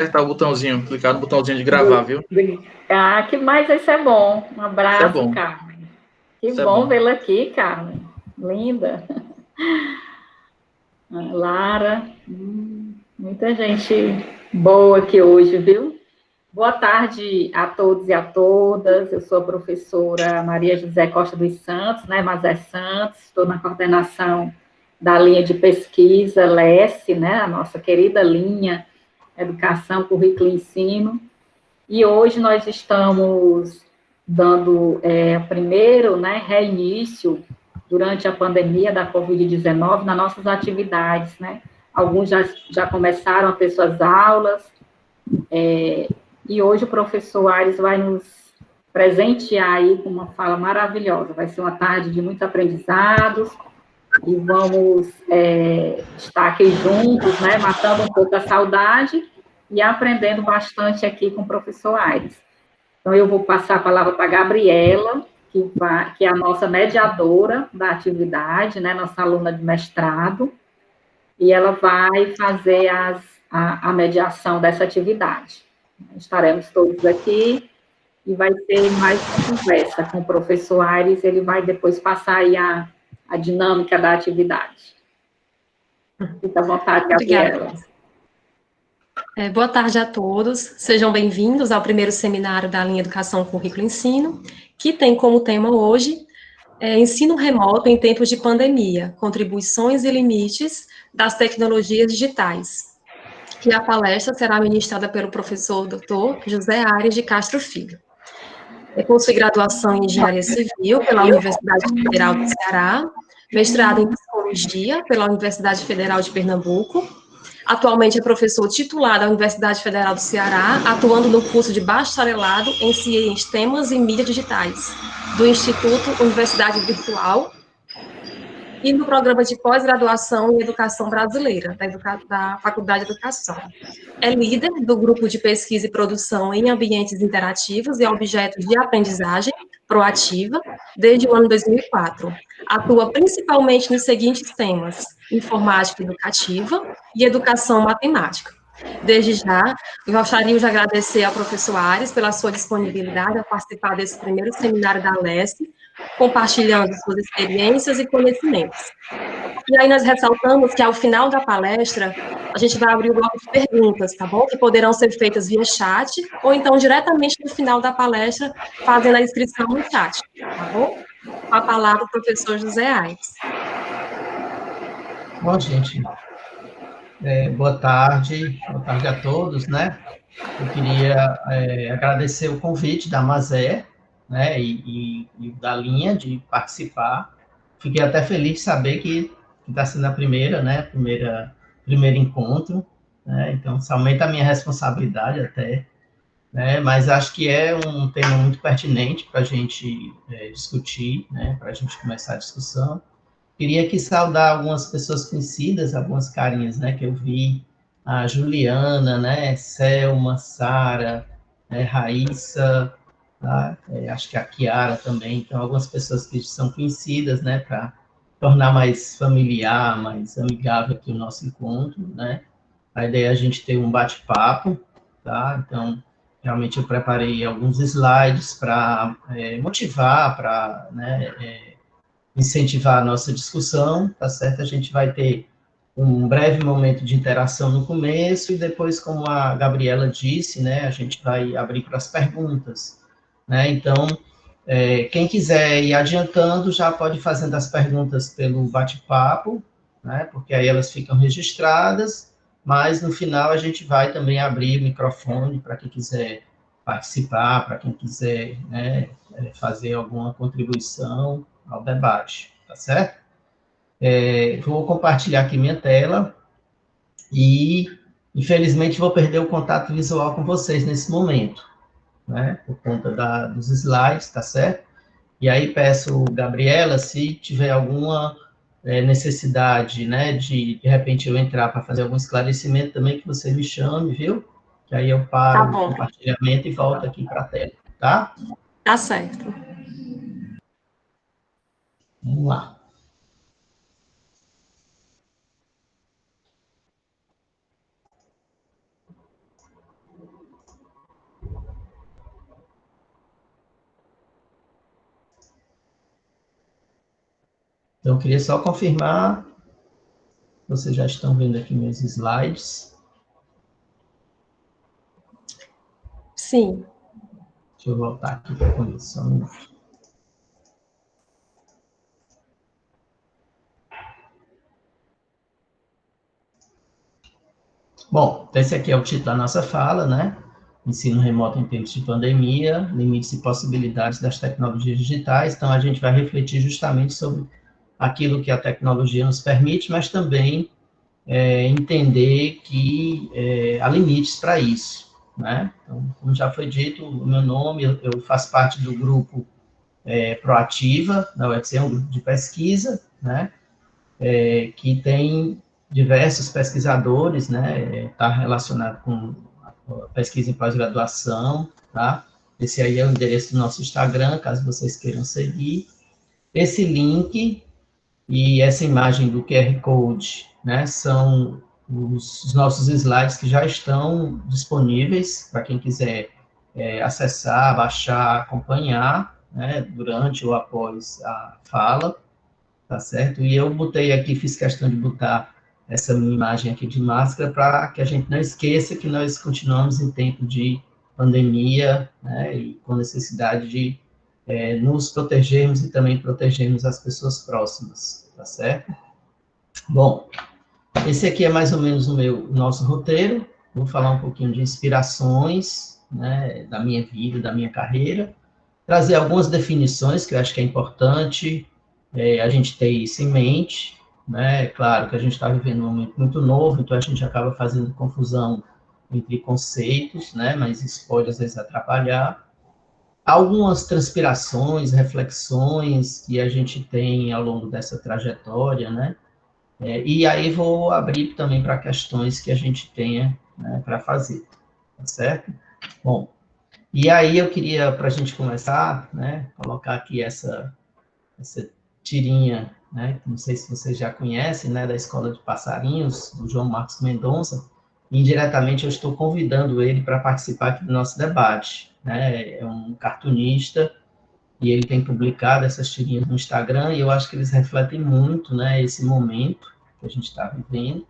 apertar o botãozinho, clicar no botãozinho de gravar, viu? Ah, que mais isso é bom. Um Isso é abraço, bom. Carmen. Que Isso é bom bom. vê-la aqui, Carmen. Linda. Lara, muita gente boa aqui hoje, viu? Boa tarde a todos e a todas. Eu sou a professora Maria José Costa dos Santos, né, Mazé Santos, estou na coordenação da linha de pesquisa LESC, né, a nossa querida linha Educação, Currículo e Ensino. E hoje nós estamos dando primeiro, né, reinício durante a pandemia da Covid-19 nas nossas atividades, né? Alguns já começaram a ter suas aulas, e hoje o professor Aires vai nos presentear aí com uma fala maravilhosa. Vai ser uma tarde de muitos aprendizados, e vamos estar aqui juntos, né, matando um pouco a saudade e aprendendo bastante aqui com o professor Aires. Então, eu vou passar a palavra para a Gabriela, que é a nossa mediadora da atividade, né, nossa aluna de mestrado, e ela vai fazer a mediação dessa atividade. Estaremos todos aqui e vai ter mais uma conversa com o professor Aires, ele vai depois passar aí a dinâmica da atividade. Fica à vontade, Obrigada. Gabriela. Boa tarde a todos, sejam bem-vindos ao primeiro seminário da linha Educação, Currículo e Ensino, que tem como tema hoje Ensino Remoto em Tempos de Pandemia, Contribuições e Limites das Tecnologias Digitais. E a palestra será ministrada pelo professor Dr. José Aires de Castro Filho. Possui graduação em Engenharia Civil pela Universidade Federal do Ceará, mestrado em Psicologia pela Universidade Federal de Pernambuco. Atualmente é professor titular da Universidade Federal do Ceará, atuando no curso de bacharelado em Sistemas e Mídias Digitais, do Instituto Universidade Virtual, e no programa de pós-graduação em Educação Brasileira, da Faculdade de Educação. É líder do grupo de pesquisa e produção em ambientes interativos e objetos de aprendizagem proativa desde o ano 2004. Atua principalmente nos seguintes temas: informática educativa e educação matemática. Desde já, eu gostaria de agradecer ao professor Aires pela sua disponibilidade a participar desse primeiro seminário da LESC, compartilhando suas experiências e conhecimentos. E aí nós ressaltamos que ao final da palestra, a gente vai abrir o bloco de perguntas, tá bom? Que poderão ser feitas via chat, ou então diretamente no final da palestra, fazendo a inscrição no chat, tá bom? Com a palavra o professor José Aires. Bom, gente, boa tarde a todos, né? Eu queria agradecer o convite da Mazé, né, e da linha de participar. Fiquei até feliz de saber que está sendo a primeira, né, primeiro encontro, né, então isso aumenta a minha responsabilidade até, né, mas acho que é um tema muito pertinente para a gente discutir, né, para a gente começar a discussão. Queria aqui saudar algumas pessoas conhecidas, algumas carinhas, né, que eu vi, a Juliana, né, Selma, Sara, Raíssa, tá? Acho que a Kiara também, então algumas pessoas que são conhecidas, né, para tornar mais familiar, mais amigável aqui o nosso encontro, né. A ideia é a gente ter um bate-papo, tá? Então, realmente eu preparei alguns slides para motivar, para, né, incentivar a nossa discussão, tá certo? A gente vai ter um breve momento de interação no começo e depois, como a Gabriela disse, né, a gente vai abrir para as perguntas, né? Então, quem quiser ir adiantando já pode ir fazendo as perguntas pelo bate-papo, né? Porque aí elas ficam registradas, mas no final a gente vai também abrir o microfone para quem quiser participar, para quem quiser, né, fazer alguma contribuição ao debate, tá certo? Vou compartilhar aqui minha tela e, infelizmente, vou perder o contato visual com vocês nesse momento, né? Por conta dos slides, tá certo? E aí peço, Gabriela, se tiver alguma necessidade, né, de repente eu entrar para fazer algum esclarecimento também, que você me chame, viu? Que aí eu paro o compartilhamento e volto aqui para a tela, tá? Tá certo. Vamos lá. Então, eu queria só confirmar, vocês já estão vendo aqui meus slides. Sim. Deixa eu voltar aqui para começar só um minuto. Bom, então esse aqui é o título da nossa fala, né? Ensino remoto em tempos de pandemia, limites e possibilidades das tecnologias digitais. Então, a gente vai refletir justamente sobre aquilo que a tecnologia nos permite, mas também entender que há limites para isso, né? Então, como já foi dito, o meu nome, eu faço parte do grupo Proativa, da UFC, é um grupo de pesquisa, né? Que tem diversos pesquisadores, né? Está relacionado com a pesquisa em pós-graduação, tá? Esse aí é o endereço do nosso Instagram, caso vocês queiram seguir. Esse link e essa imagem do QR Code, né, são os nossos slides que já estão disponíveis para quem quiser acessar, baixar, acompanhar, né, durante ou após a fala, tá certo? E eu botei aqui, fiz questão de botar essa minha imagem aqui de máscara para que a gente não esqueça que nós continuamos em tempo de pandemia, né, e com necessidade de nos protegermos e também protegermos as pessoas próximas, tá certo? Bom, esse aqui é mais ou menos o nosso roteiro. Vou falar um pouquinho de inspirações, né, da minha vida, da minha carreira, trazer algumas definições que eu acho que é importante a gente ter isso em mente, né? Claro que a gente está vivendo um momento muito novo, então a gente acaba fazendo confusão entre conceitos, né? Mas isso pode às vezes atrapalhar. Algumas transpirações, reflexões que a gente tem ao longo dessa trajetória, né? E aí vou abrir também para questões que a gente tenha, né, para fazer, tá certo? Bom, e aí eu queria, para a gente começar, né, colocar aqui essa tirinha, né, não sei se vocês já conhecem, né, da Escola de Passarinhos, do João Marcos Mendonça. Indiretamente eu estou convidando ele para participar aqui do nosso debate, né? É um cartunista e ele tem publicado essas tirinhas no Instagram e eu acho que eles refletem muito, né, esse momento que a gente está vivendo.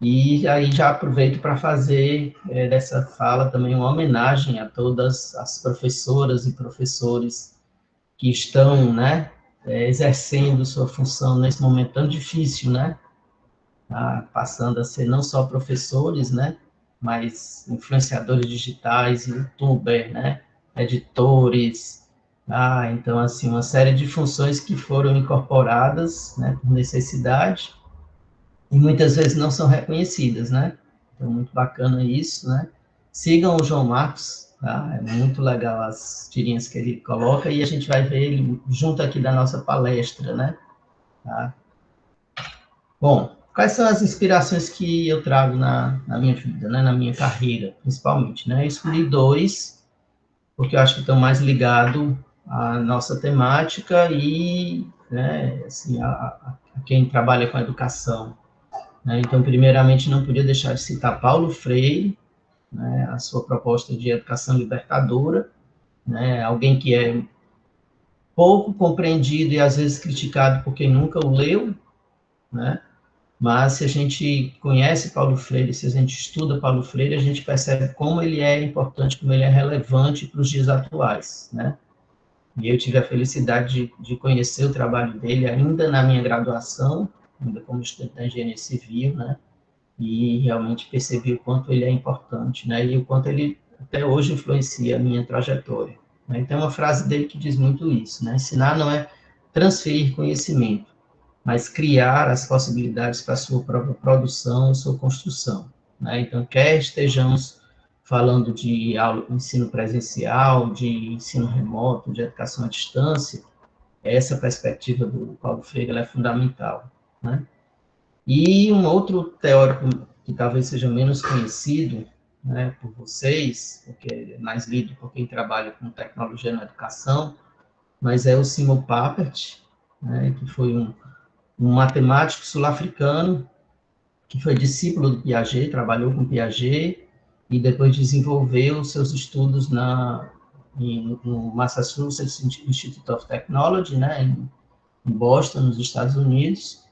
E aí já aproveito para fazer dessa fala também uma homenagem a todas as professoras e professores que estão, né, exercendo sua função nesse momento tão difícil, né, passando a ser não só professores, né, mas influenciadores digitais, youtubers, né, editores, então, assim, uma série de funções que foram incorporadas, né, por necessidade, e muitas vezes não são reconhecidas, né, então, muito bacana isso, né, sigam o João Marcos, tá, é muito legal as tirinhas que ele coloca, e a gente vai ver ele junto aqui da nossa palestra, né, tá. Bom, quais são as inspirações que eu trago na minha vida, né, na minha carreira, principalmente, né? Eu escolhi dois, porque eu acho que estão mais ligados à nossa temática e, né, assim, a quem trabalha com a educação, né? Então, primeiramente, não podia deixar de citar Paulo Freire, né, a sua proposta de educação libertadora, né, alguém que é pouco compreendido e, às vezes, criticado por quem nunca o leu, né? Mas se a gente conhece Paulo Freire, se a gente estuda Paulo Freire, a gente percebe como ele é importante, como ele é relevante para os dias atuais, né? E eu tive a felicidade de conhecer o trabalho dele ainda na minha graduação, ainda como estudante da engenharia civil, né? E realmente percebi o quanto ele é importante, né? E o quanto ele até hoje influencia a minha trajetória, né? Então, uma frase dele que diz muito isso, né? Ensinar não é transferir conhecimento, mas criar as possibilidades para a sua própria produção e sua construção, né? Então, quer estejamos falando de ensino presencial, de ensino remoto, de educação à distância, essa perspectiva do Paulo Freire é fundamental, né? E um outro teórico que talvez seja menos conhecido, né, por vocês, porque é mais lido por quem trabalha com tecnologia na educação, mas é o Simon Papert, né, que foi um matemático sul-africano, que foi discípulo do Piaget, trabalhou com Piaget, e depois desenvolveu seus estudos no Massachusetts Institute of Technology, né, em Boston, nos Estados Unidos,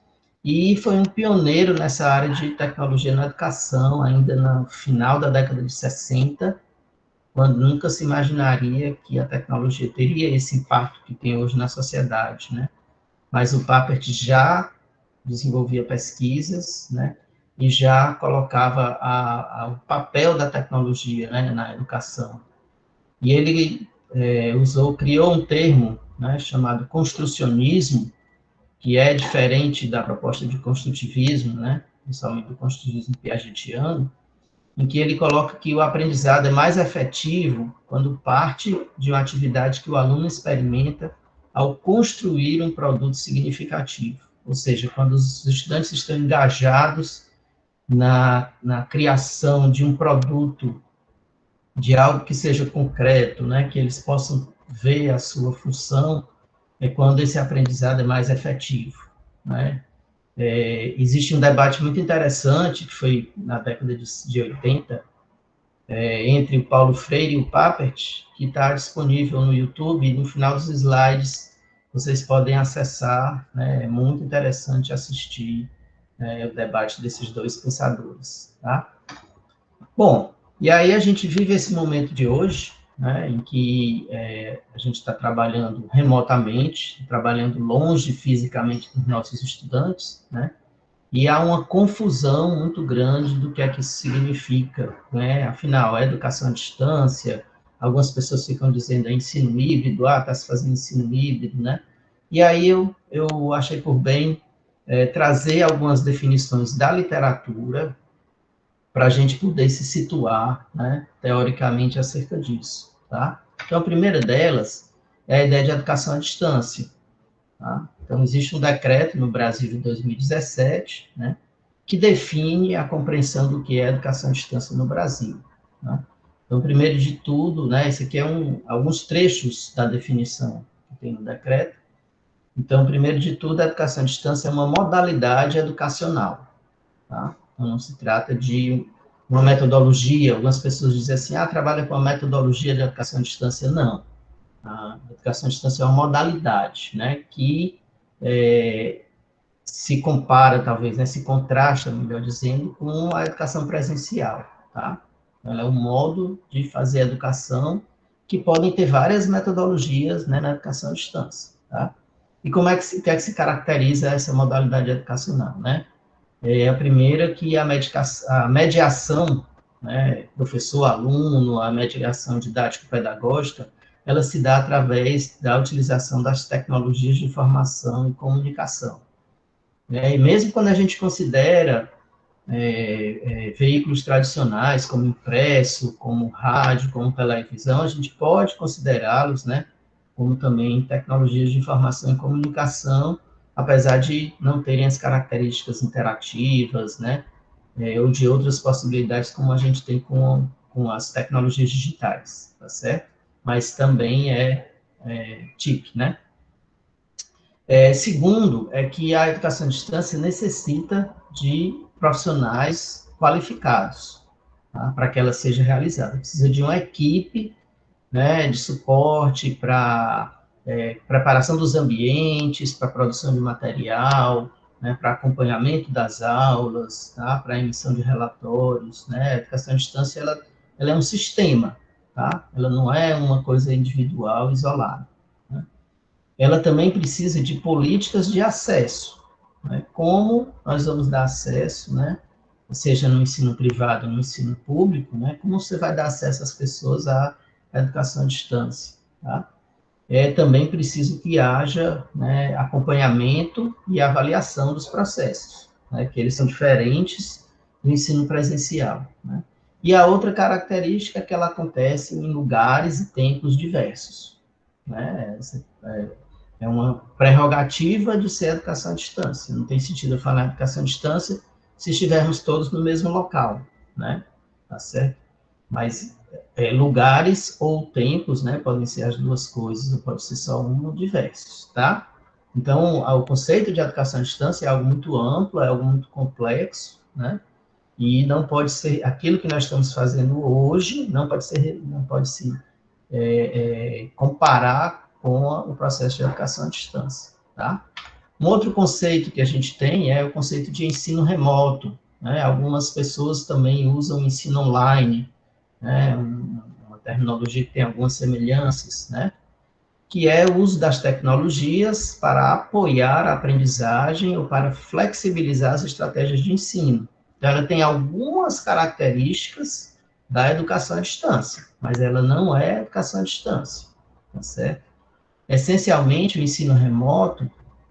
e foi um pioneiro nessa área de tecnologia na educação, ainda no final da década de 60, quando nunca se imaginaria que a tecnologia teria esse impacto que tem hoje na sociedade, né? Mas o Papert já desenvolvia pesquisas, né? E já colocava o papel da tecnologia, né, na educação. E ele criou um termo, né, chamado construcionismo, que é diferente da proposta de construtivismo, né, principalmente do construtivismo piagetiano, em que ele coloca que o aprendizado é mais efetivo quando parte de uma atividade que o aluno experimenta ao construir um produto significativo. Ou seja, quando os estudantes estão engajados na criação de um produto, de algo que seja concreto, né, que eles possam ver a sua função, é quando esse aprendizado é mais efetivo, né? Existe um debate muito interessante, que foi na década de 80, entre o Paulo Freire e o Papert, que está disponível no YouTube, e no final dos slides vocês podem acessar, né? É muito interessante assistir o debate desses dois pensadores, tá? Bom, e aí a gente vive esse momento de hoje, né, em que a gente está trabalhando remotamente, trabalhando longe fisicamente dos nossos estudantes, né, e há uma confusão muito grande do que é que isso significa, né, afinal, é educação à distância, algumas pessoas ficam dizendo ensino híbrido, está se fazendo ensino híbrido, né, e aí eu achei por bem trazer algumas definições da literatura, para a gente poder se situar, né, teoricamente, acerca disso, tá? Então, a primeira delas é a ideia de educação à distância, tá? Então, existe um decreto no Brasil de 2017, né, que define a compreensão do que é educação à distância no Brasil, tá? Então, primeiro de tudo, né, esse aqui é alguns trechos da definição que tem no decreto. Então, primeiro de tudo, a educação à distância é uma modalidade educacional, tá? Então, não se trata de uma metodologia. Algumas pessoas dizem assim, trabalha com a metodologia de educação à distância. Não. A educação à distância é uma modalidade, né, que se compara, talvez, né, se contrasta, melhor dizendo, com a educação presencial, tá? Ela é um modo de fazer a educação que podem ter várias metodologias, né, na educação à distância, tá? E como é que se caracteriza essa modalidade educacional, né? A primeira que a mediação, né, professor-aluno, a mediação didático-pedagógica, ela se dá através da utilização das tecnologias de informação e comunicação. E mesmo quando a gente considera veículos tradicionais, como impresso, como rádio, como televisão, a gente pode considerá-los, né, como também tecnologias de informação e comunicação, apesar de não terem as características interativas, né, ou de outras possibilidades como a gente tem com as tecnologias digitais, tá certo? Mas também é TIC, né? Segundo, é que a educação à distância necessita de profissionais qualificados, tá, para que ela seja realizada. Precisa de uma equipe, né, de suporte para preparação dos ambientes, para produção de material, né, para acompanhamento das aulas, tá, para emissão de relatórios, né. A educação à distância ela é um sistema, tá? Ela não é uma coisa individual, isolada, né? Ela também precisa de políticas de acesso, né? Como nós vamos dar acesso, né, seja no ensino privado ou no ensino público, né, como você vai dar acesso às pessoas à educação à distância, tá? Também preciso que haja, né, acompanhamento e avaliação dos processos, né, que eles são diferentes do ensino presencial, né? E a outra característica é que ela acontece em lugares e tempos diversos, né? É uma prerrogativa de ser educação à distância. Não tem sentido eu falar educação à distância se estivermos todos no mesmo local, né? Tá certo? Mas lugares ou tempos, né? Podem ser as duas coisas, ou pode ser só um ou diversos, tá? Então, o conceito de educação à distância é algo muito amplo, é algo muito complexo, né? E não pode ser aquilo que nós estamos fazendo hoje, não pode se comparar com o processo de educação à distância, tá? Um outro conceito que a gente tem é o conceito de ensino remoto, né? Algumas pessoas também usam ensino online, né? Uma terminologia que tem algumas semelhanças, né? Que é o uso das tecnologias para apoiar a aprendizagem ou para flexibilizar as estratégias de ensino. Então, ela tem algumas características da educação à distância, mas ela não é educação à distância, tá certo? Essencialmente, o ensino remoto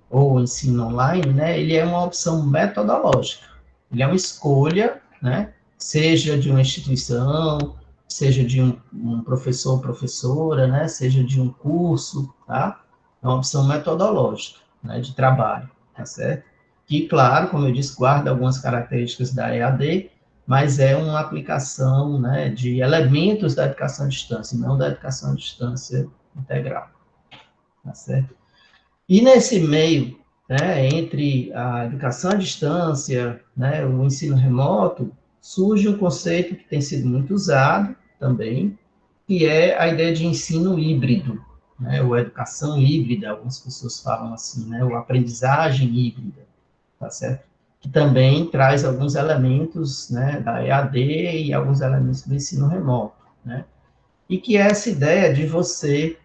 ou o ensino online, né, ele é uma opção metodológica, ele é uma escolha, né, seja de uma instituição, seja de um professor ou professora, né, seja de um curso, tá? É uma opção metodológica, né, de trabalho, tá certo? Que, claro, como eu disse, guarda algumas características da EAD, mas é uma aplicação, né, de elementos da educação à distância, não da educação à distância integral, tá certo? E nesse meio, né, entre a educação à distância, né, o ensino remoto, surge um conceito que tem sido muito usado também, que é a ideia de ensino híbrido, né, ou educação híbrida, algumas pessoas falam assim, né, ou aprendizagem híbrida, tá certo? Que também traz alguns elementos, né, da EAD e alguns elementos do ensino remoto, né? E que é essa ideia de você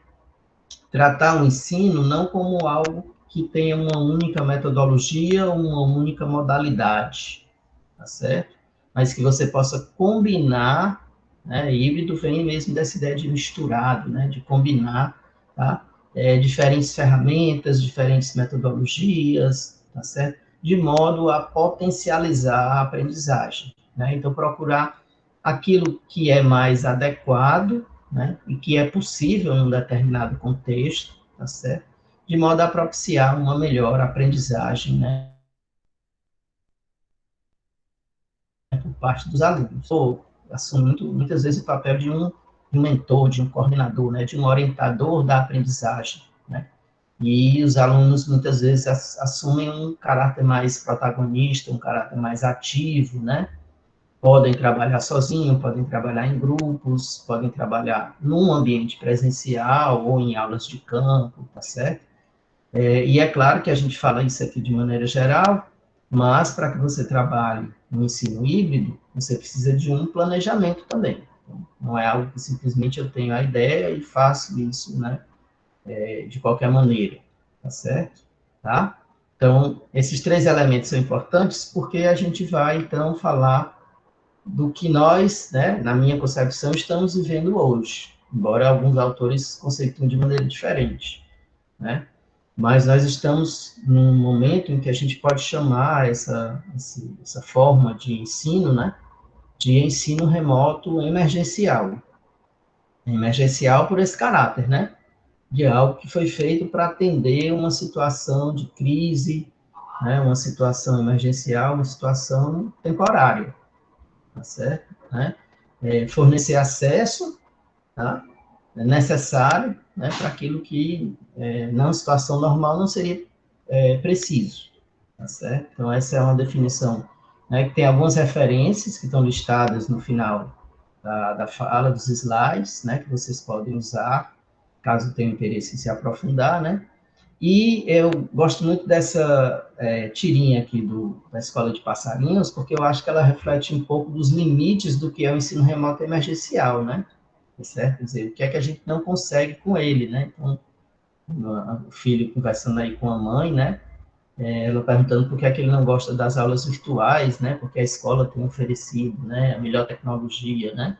tratar o ensino não como algo que tenha uma única metodologia ou uma única modalidade, tá certo? Mas que você possa combinar, né, híbrido vem mesmo dessa ideia de misturado, né, de combinar, tá? Diferentes ferramentas, diferentes metodologias, tá certo? De modo a potencializar a aprendizagem, né? Então, procurar aquilo que é mais adequado, né, e que é possível em um determinado contexto, tá certo? De modo a propiciar uma melhor aprendizagem, né, por parte dos alunos. Ou assume muitas vezes o papel de um mentor, de um coordenador, né, de um orientador da aprendizagem, né? E os alunos muitas vezes assumem um caráter mais protagonista, um caráter mais ativo, né? Podem trabalhar sozinhos, podem trabalhar em grupos, podem trabalhar num ambiente presencial ou em aulas de campo, tá certo? E é claro que a gente fala isso aqui de maneira geral, mas para que você trabalhe no ensino híbrido, você precisa de um planejamento também. Então, não é algo que simplesmente eu tenho a ideia e faço isso, né, de qualquer maneira, tá certo? Tá? Então, esses três elementos são importantes porque a gente vai, então, falar do que nós, né, na minha concepção, estamos vivendo hoje, embora alguns autores conceituem de maneira diferente, né? Mas nós estamos num momento em que a gente pode chamar essa forma de ensino, né, de ensino remoto emergencial. Emergencial por esse caráter, né, de algo que foi feito para atender uma situação de crise, né, uma situação emergencial, uma situação temporária, tá certo? Né? Fornecer acesso, tá? É necessário, né, para aquilo que, na situação normal, não seria preciso, tá certo? Então, essa é uma definição, né, que tem algumas referências que estão listadas no final da fala, dos slides, né, que vocês podem usar, caso tenham interesse em se aprofundar, né? E eu gosto muito dessa tirinha aqui da Escola de Passarinhos, porque eu acho que ela reflete um pouco dos limites do que é o ensino remoto emergencial, né? Certo? Quer dizer, o que é que a gente não consegue com ele, né? Então, o filho conversando aí com a mãe, né? Ela perguntando por que é que ele não gosta das aulas virtuais, né? Porque a escola tem oferecido, né, a melhor tecnologia, né?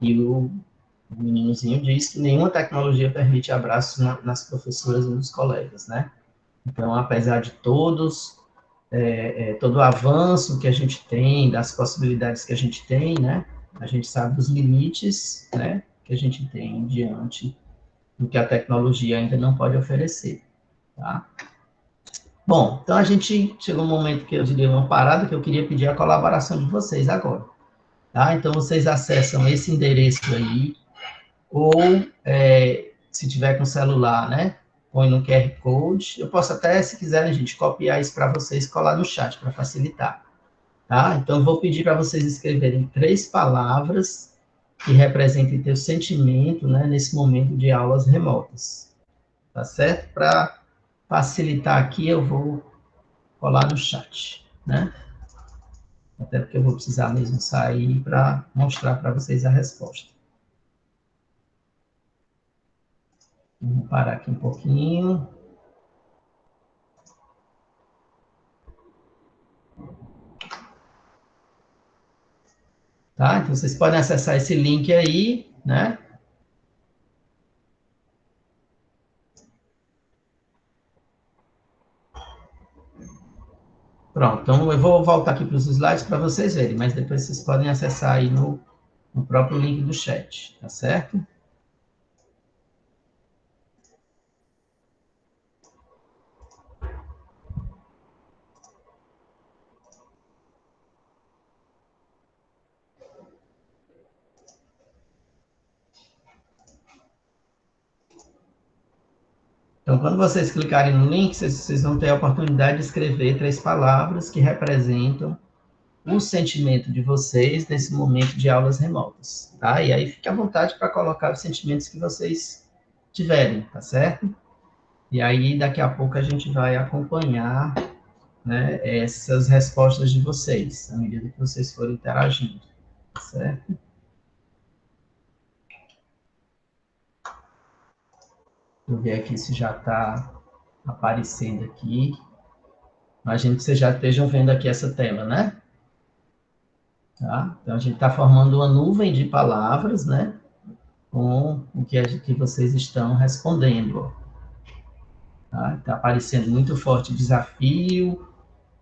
E o meninozinho diz que nenhuma tecnologia permite abraços nas professoras e nos colegas, né? Então, apesar de todo o avanço que a gente tem, das possibilidades que a gente tem, né? A gente sabe dos limites, né? Que a gente tem diante do que a tecnologia ainda não pode oferecer, tá? Bom, então a gente chegou um momento que eu diria uma parada que eu queria pedir a colaboração de vocês agora, tá? Então, vocês acessam esse endereço aí, ou se tiver com celular, né, põe no QR Code. Eu posso até, se quiserem, gente, copiar isso para vocês e colar no chat, para facilitar, tá? Então, eu vou pedir para vocês escreverem 3 palavras que representem teu sentimento, né, nesse momento de aulas remotas, tá certo? Para facilitar aqui, eu vou colar no chat, né? Até porque eu vou precisar mesmo sair para mostrar para vocês a resposta. Vamos parar aqui um pouquinho. Tá? Então, vocês podem acessar esse link aí, né? Pronto, então eu vou voltar aqui para os slides para vocês verem, mas depois vocês podem acessar aí no próprio link do chat, tá certo? Então, quando vocês clicarem no link, vocês vão ter a oportunidade de escrever 3 palavras que representam o sentimento de vocês nesse momento de aulas remotas, tá? E aí fique à vontade para colocar os sentimentos que vocês tiverem, tá certo? E aí, daqui a pouco, a gente vai acompanhar, né, essas respostas de vocês, à medida que vocês forem interagindo, tá certo? Vou ver aqui se já está aparecendo aqui. Imagino que vocês já estejam vendo aqui essa tela, né? Tá? Então, a gente está formando uma nuvem de palavras, né? Com o que vocês estão respondendo. Tá? Está aparecendo muito forte desafio,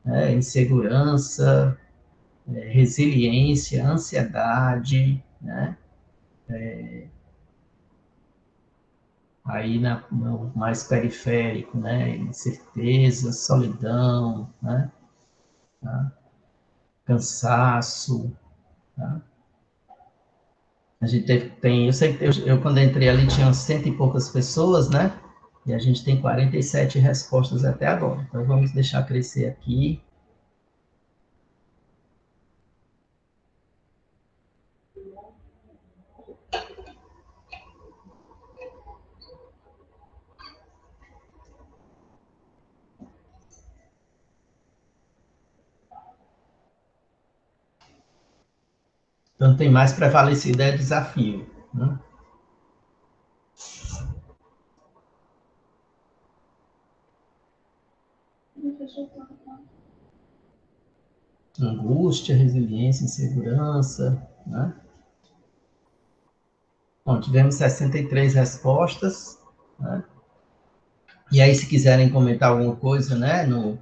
né? Insegurança, resiliência, ansiedade, né? Aí no mais periférico, né? Incerteza, solidão, né? Tá? Cansaço, tá? A gente tem, eu sei que eu quando entrei ali tinha umas 100 e poucas pessoas, né? E a gente tem 47 respostas até agora. Então vamos deixar crescer aqui. Então tem mais prevalecido é desafio, né? Angústia, resiliência, insegurança, né? Bom, tivemos 63 respostas, né? E aí, se quiserem comentar alguma coisa, né, no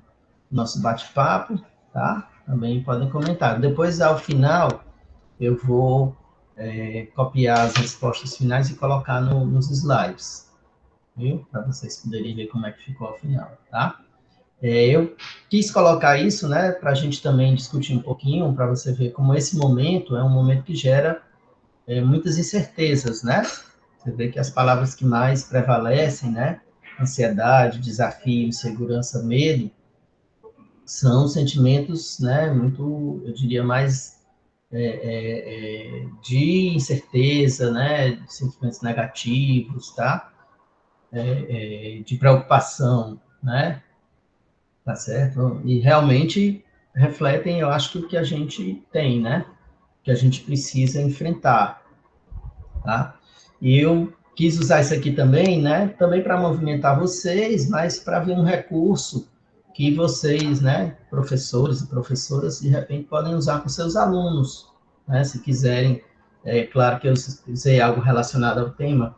nosso bate-papo, tá? Também podem comentar. Depois, ao final, eu vou copiar as respostas finais e colocar nos slides, viu? Para vocês poderem ver como é que ficou ao final, tá? Eu quis colocar isso, né, para a gente também discutir um pouquinho, para você ver como esse momento é um momento que gera muitas incertezas, né? Você vê que as palavras que mais prevalecem, né, ansiedade, desafio, insegurança, medo, são sentimentos, né, muito, eu diria, mais de incerteza, né, de sentimentos negativos, tá? De preocupação, né? Tá certo? E realmente refletem, eu acho, que o que a gente tem, né? Que a gente precisa enfrentar, tá? E eu quis usar isso aqui também, né? Também para movimentar vocês, mas para ver um recurso que vocês, né, professores e professoras, de repente podem usar com seus alunos, né? Se quiserem, claro que eu usei algo relacionado ao tema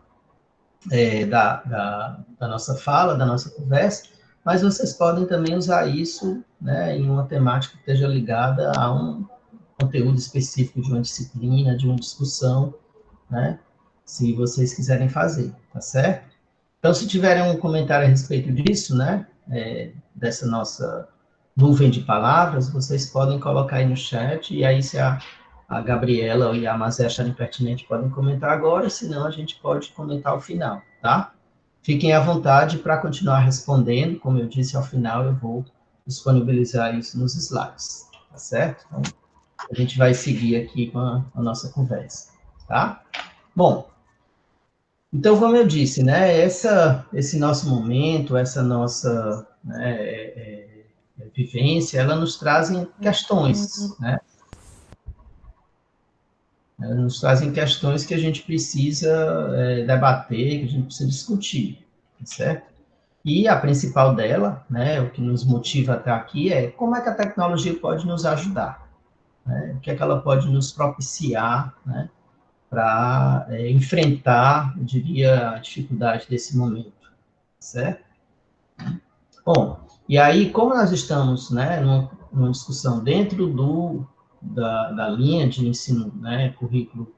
da nossa fala, da nossa conversa, mas vocês podem também usar isso, né, em uma temática que esteja ligada a um conteúdo específico de uma disciplina, de uma discussão, né, se vocês quiserem fazer, tá certo? Então, se tiverem um comentário a respeito disso, né, dessa nossa nuvem de palavras, vocês podem colocar aí no chat, e aí se a Gabriela e a Mazé acharem pertinente, podem comentar agora, senão a gente pode comentar ao final, tá? Fiquem à vontade para continuar respondendo, como eu disse, ao final eu vou disponibilizar isso nos slides, tá certo? Então, a gente vai seguir aqui com a nossa conversa, tá? Bom, Então, como eu disse, né, esse nosso momento, essa nossa, né, vivência, ela nos trazem questões, né? Elas nos trazem questões que a gente precisa debater, que a gente precisa discutir, certo? E a principal dela, né, o que nos motiva até aqui é como é que a tecnologia pode nos ajudar, né? O que é que ela pode nos propiciar, né, para enfrentar, eu diria, a dificuldade desse momento, certo? Bom, e aí, como nós estamos, né, numa discussão dentro da linha de ensino, né, currículo,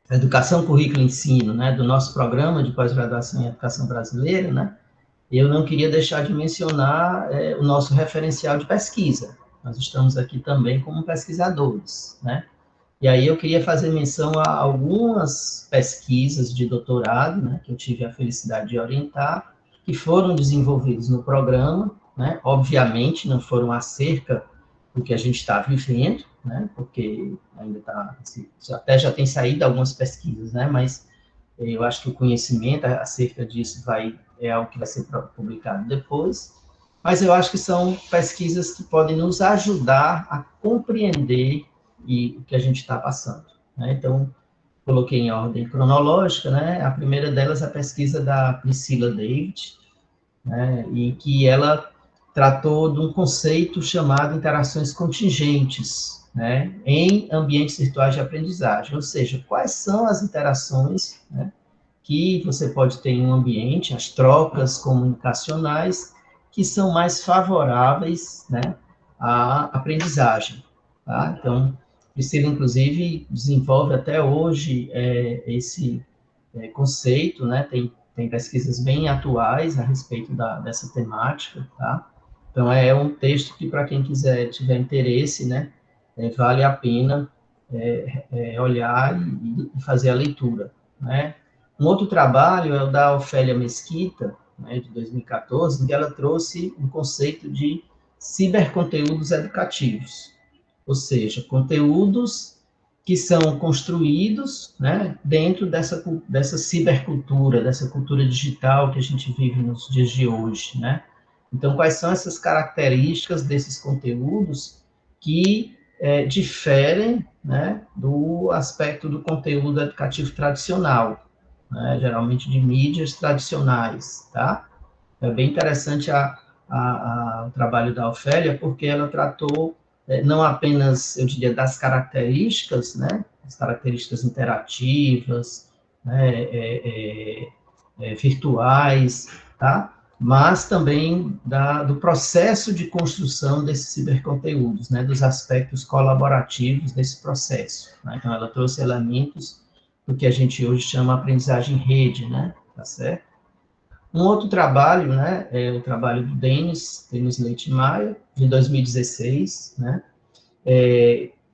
educação, currículo e ensino, né, do nosso programa de pós-graduação em educação brasileira, né, eu não queria deixar de mencionar o nosso referencial de pesquisa. Nós estamos aqui também como pesquisadores, né? E aí eu queria fazer menção a algumas pesquisas de doutorado, né, que eu tive a felicidade de orientar, que foram desenvolvidas no programa, né? Obviamente não foram acerca do que a gente está vivendo, né? Porque ainda está, até já tem saído algumas pesquisas, né? Mas eu acho que o conhecimento acerca disso é algo que vai ser publicado depois, mas eu acho que são pesquisas que podem nos ajudar a compreender o que a gente está passando, né? Então, coloquei em ordem cronológica, né? A primeira delas é a pesquisa da Priscilla David, né? E que ela tratou de um conceito chamado interações contingentes, né? Em ambientes virtuais de aprendizagem, ou seja, quais são as interações, né, que você pode ter em um ambiente, as trocas comunicacionais, que são mais favoráveis, né, à aprendizagem, tá? Então, Priscila, inclusive, desenvolve até hoje esse conceito, né, tem pesquisas bem atuais a respeito dessa temática, tá? Então, é um texto que, para quem tiver interesse, né, vale a pena olhar e fazer a leitura, né? Um outro trabalho é o da Ofélia Mesquita, né, de 2014, em que ela trouxe um conceito de ciberconteúdos educativos, ou seja, conteúdos que são construídos, né, dentro dessa cibercultura, dessa cultura digital que a gente vive nos dias de hoje, né? Então, quais são essas características desses conteúdos que diferem, né, do aspecto do conteúdo educativo tradicional, né, geralmente de mídias tradicionais, tá? É bem interessante o trabalho da Ofélia, porque ela tratou não apenas, eu diria, das características, né, as características interativas, né, virtuais, tá? Mas também do processo de construção desses ciberconteúdos, né, dos aspectos colaborativos desse processo, né? Então, ela trouxe elementos do que a gente hoje chama aprendizagem em rede, né, tá certo? Um outro trabalho, né, é o trabalho do Denis Leite Maia, de 2016, né,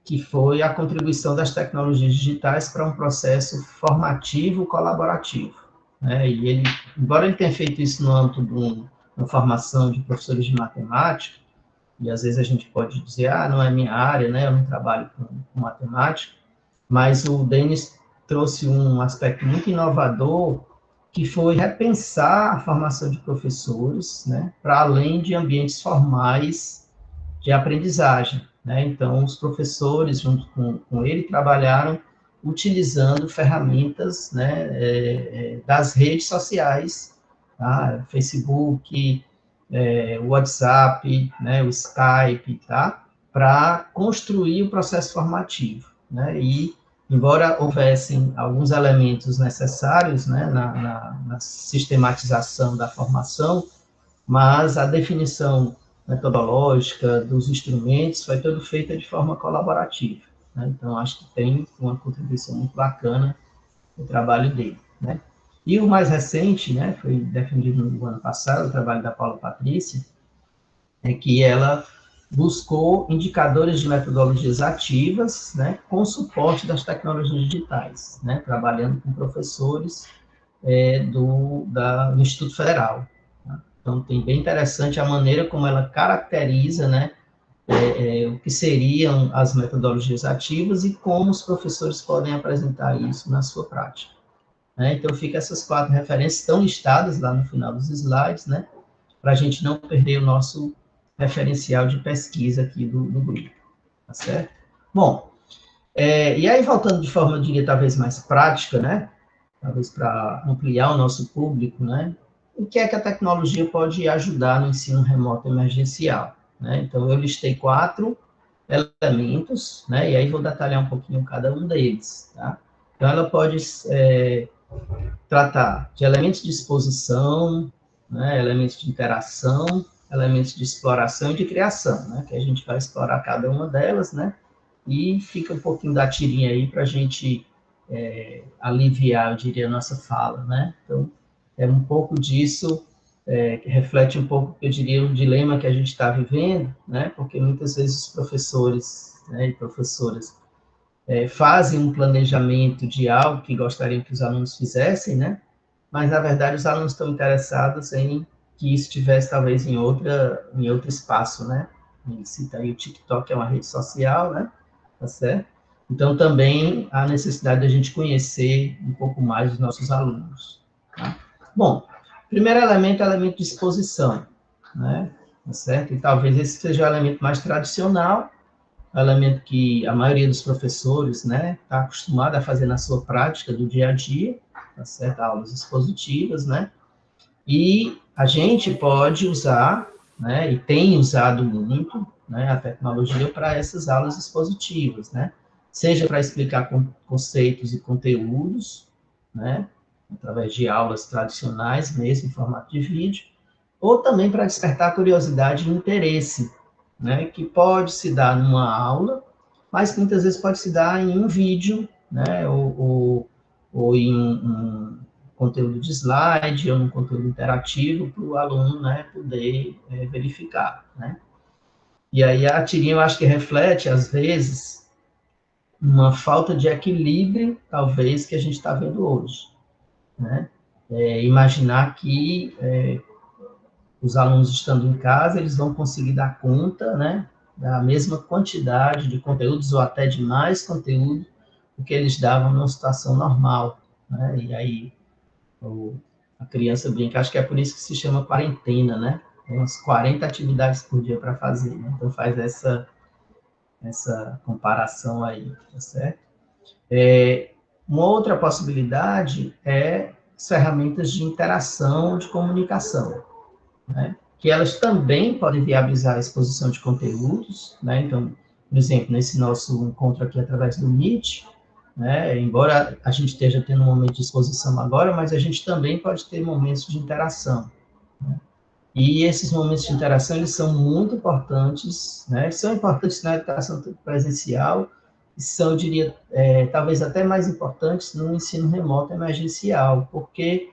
que foi a contribuição das tecnologias digitais para um processo formativo colaborativo, né, e ele, embora ele tenha feito isso no âmbito de uma formação de professores de matemática, e às vezes a gente pode dizer, não é minha área, né, eu não trabalho com matemática, mas o Denis trouxe um aspecto muito inovador, que foi repensar a formação de professores, né, para além de ambientes formais de aprendizagem, né? Então, os professores, junto com ele, trabalharam utilizando ferramentas, né, das redes sociais, tá? Facebook, o WhatsApp, né, o Skype, tá? Para construir o processo formativo, né? E embora houvessem alguns elementos necessários, né, na sistematização da formação, mas a definição metodológica dos instrumentos foi toda feita de forma colaborativa, né? Então, acho que tem uma contribuição muito bacana no trabalho dele, né? E o mais recente, né, foi defendido no ano passado, o trabalho da Paula Patrícia, é que ela buscou indicadores de metodologias ativas, né, com suporte das tecnologias digitais, né, trabalhando com professores do Instituto Federal. Tá? Então, tem bem interessante a maneira como ela caracteriza, né, o que seriam as metodologias ativas e como os professores podem apresentar isso na sua prática. né? Então, fica essas 4 referências, estão listadas lá no final dos slides, né? Para a gente não perder o nosso referencial de pesquisa aqui do grupo, tá certo? Bom, e aí, voltando de forma, eu diria, talvez mais prática, né? Talvez para ampliar o nosso público, né? O que é que a tecnologia pode ajudar no ensino remoto emergencial, né? Então, eu listei 4 elementos, né? E aí vou detalhar um pouquinho cada um deles, tá? Então, ela pode tratar de elementos de exposição, né? Elementos de interação, elementos de exploração e de criação, né? Que a gente vai explorar cada uma delas, né? E fica um pouquinho da tirinha aí para a gente aliviar, eu diria, a nossa fala, né? Então, é um pouco disso que reflete um pouco, eu diria, o dilema que a gente está vivendo, né? Porque muitas vezes os professores, né, e professoras fazem um planejamento de algo que gostariam que os alunos fizessem, né? Mas, na verdade, os alunos estão interessados em que isso estivesse, talvez, em outro espaço, né? Ele cita aí o TikTok, é uma rede social, né? Tá certo? Então, também há necessidade de a gente conhecer um pouco mais os nossos alunos. Tá? Bom, primeiro elemento é o elemento de exposição, né? Tá certo? E talvez esse seja o elemento mais tradicional, o elemento que a maioria dos professores, né, está acostumada a fazer na sua prática do dia a dia, tá certo? Aulas expositivas, né? E a gente pode usar, né, e tem usado muito, né, a tecnologia para essas aulas expositivas, né? Seja para explicar conceitos e conteúdos, né, através de aulas tradicionais, mesmo em formato de vídeo, ou também para despertar curiosidade e interesse, né, que pode se dar numa aula, mas que muitas vezes pode se dar em um vídeo, né, ou em um conteúdo de slide, ou um conteúdo interativo, para o aluno, né, poder verificar, né. E aí a tirinha eu acho que reflete, às vezes, uma falta de equilíbrio, talvez, que a gente está vendo hoje, né. Imaginar que os alunos estando em casa, eles vão conseguir dar conta, né, da mesma quantidade de conteúdos, ou até de mais conteúdo, do que eles davam numa situação normal, né, e aí a criança brinca, acho que é por isso que se chama quarentena, né, tem umas 40 atividades por dia para fazer, né, então faz essa comparação aí, tá certo? Uma outra possibilidade é as ferramentas de interação, de comunicação, né, que elas também podem viabilizar a exposição de conteúdos, né, então, por exemplo, nesse nosso encontro aqui através do Meet, né, embora a gente esteja tendo um momento de exposição agora, mas a gente também pode ter momentos de interação, né, e esses momentos de interação, eles são muito importantes, né, são importantes na educação presencial, e são, eu diria, talvez até mais importantes no ensino remoto emergencial, porque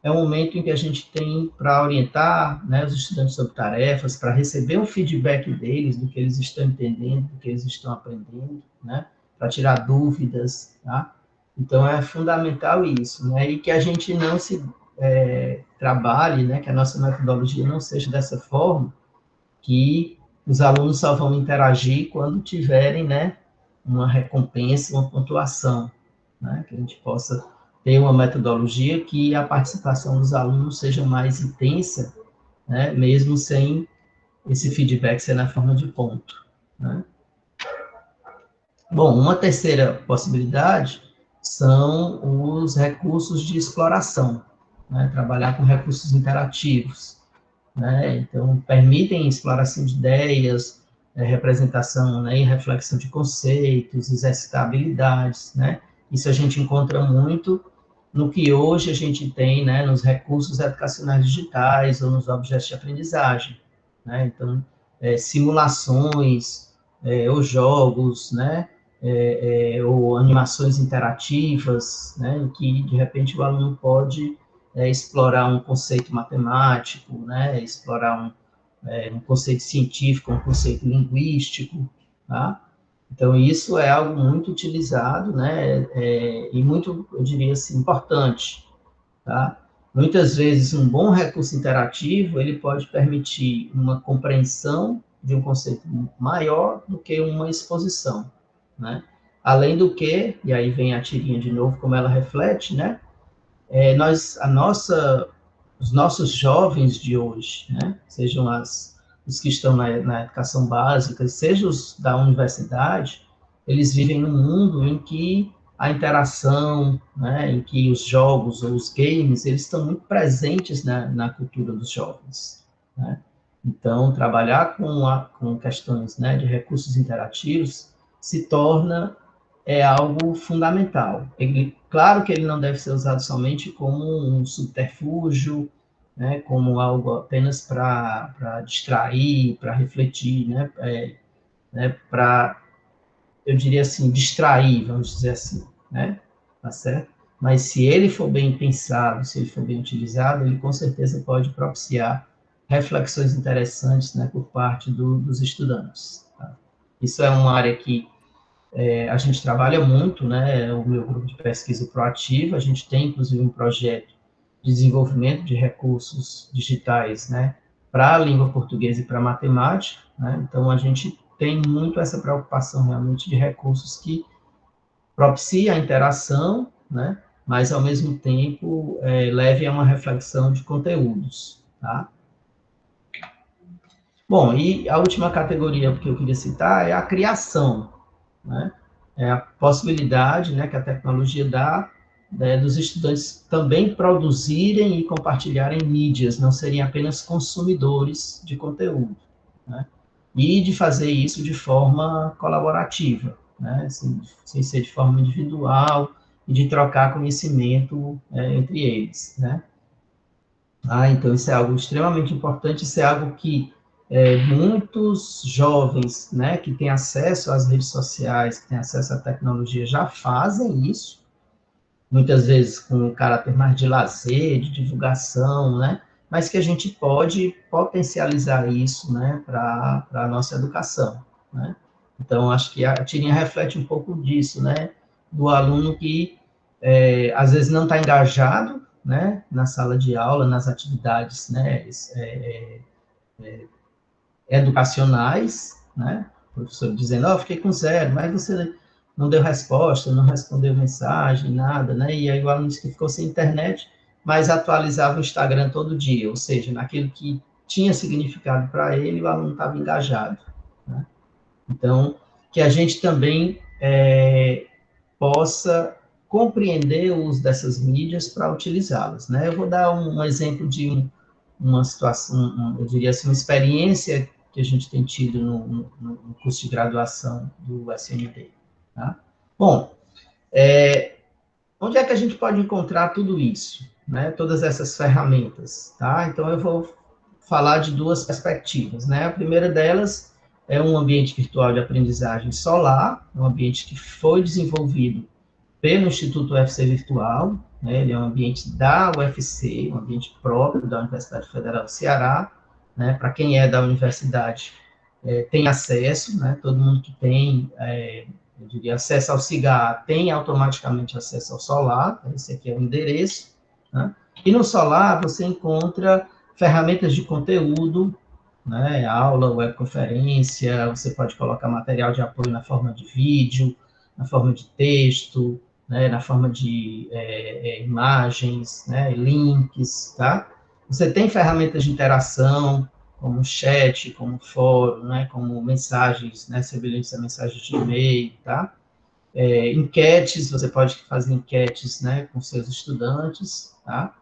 é um momento em que a gente tem para orientar, né, os estudantes sobre tarefas, para receber um feedback deles, do que eles estão entendendo, do que eles estão aprendendo, né, para tirar dúvidas, tá? Então, é fundamental isso, né, e que a gente não se trabalhe, né, que a nossa metodologia não seja dessa forma, que os alunos só vão interagir quando tiverem, né, uma recompensa, uma pontuação, né, que a gente possa ter uma metodologia que a participação dos alunos seja mais intensa, né, mesmo sem esse feedback ser na forma de ponto, né. Bom, uma terceira possibilidade são os recursos de exploração, né, trabalhar com recursos interativos, né, então permitem exploração de ideias, representação, né, e reflexão de conceitos, exercitar habilidades, né, isso a gente encontra muito no que hoje a gente tem, né, nos recursos educacionais digitais ou nos objetos de aprendizagem, né, então, simulações, ou jogos, né, ou animações interativas, né, em que, de repente, o aluno pode explorar um conceito matemático, né, explorar um conceito científico, um conceito linguístico, tá? Então, isso é algo muito utilizado, né, e muito, eu diria assim, importante, tá? Muitas vezes, um bom recurso interativo, ele pode permitir uma compreensão de um conceito maior do que uma exposição, né? Além do que, e aí vem a tirinha de novo, como ela reflete, né, os nossos jovens de hoje, né, sejam os que estão na educação básica, sejam os da universidade, eles vivem num mundo em que a interação, né, em que os jogos ou os games, eles estão muito presentes na cultura dos jovens, né? Então, trabalhar com questões, né, de recursos interativos se torna algo fundamental. Claro que ele não deve ser usado somente como um subterfúgio, né, como algo apenas para distrair, para refletir, né, para, eu diria assim, distrair, vamos dizer assim, né, tá certo? Mas se ele for bem pensado, se ele for bem utilizado, ele com certeza pode propiciar reflexões interessantes, né, por parte dos estudantes. Tá? Isso é uma área que a gente trabalha muito, né, o meu grupo de pesquisa proativa, a gente tem, inclusive, um projeto de desenvolvimento de recursos digitais, né, para a língua portuguesa e para a matemática, né, então a gente tem muito essa preocupação, realmente, de recursos que propiciem a interação, né, mas, ao mesmo tempo, leve a uma reflexão de conteúdos, tá? Bom, e a última categoria que eu queria citar é a criação, né? É a possibilidade, né, que a tecnologia dá, né, dos estudantes também produzirem e compartilharem mídias, não serem apenas consumidores de conteúdo, né? E de fazer isso de forma colaborativa, né, sem ser de forma individual, e de trocar conhecimento entre eles, né? Então isso é algo extremamente importante, isso é algo que muitos jovens, né, que têm acesso às redes sociais, que têm acesso à tecnologia, já fazem isso, muitas vezes com um caráter mais de lazer, de divulgação, né, mas que a gente pode potencializar isso, né, para a nossa educação, né. Então, acho que a tirinha reflete um pouco disso, né, do aluno que, às vezes, não está engajado, né, na sala de aula, nas atividades, né, educacionais, né? O professor dizendo, fiquei com 0, mas você não deu resposta, não respondeu mensagem, nada, né? E aí o aluno disse que ficou sem internet, mas atualizava o Instagram todo dia, ou seja, naquilo que tinha significado para ele, o aluno estava engajado, né? Então, que a gente também possa compreender o uso dessas mídias para utilizá-las, né? Eu vou dar um exemplo de uma situação, eu diria assim, uma experiência que a gente tem tido no curso de graduação do SND. Tá? Bom, onde é que a gente pode encontrar tudo isso, né? Todas essas ferramentas, tá? Então, eu vou falar de duas perspectivas, né? A primeira delas é um ambiente virtual de aprendizagem Solar, um ambiente que foi desenvolvido pelo Instituto UFC Virtual, né? Ele é um ambiente da UFC, um ambiente próprio da Universidade Federal do Ceará, né? Para quem é da universidade, tem acesso, né? Todo mundo que tem, eu diria, acesso ao Cigar, tem automaticamente acesso ao Solar, esse aqui é o endereço, né? E no Solar você encontra ferramentas de conteúdo, né? Aula, webconferência, você pode colocar material de apoio na forma de vídeo, na forma de texto, né, na forma de imagens, né, links, tá? Você tem ferramentas de interação, como chat, como fórum, né, como mensagens, né, semelhantes a mensagens de e-mail, tá? Enquetes, você pode fazer enquetes, né, com seus estudantes, tá?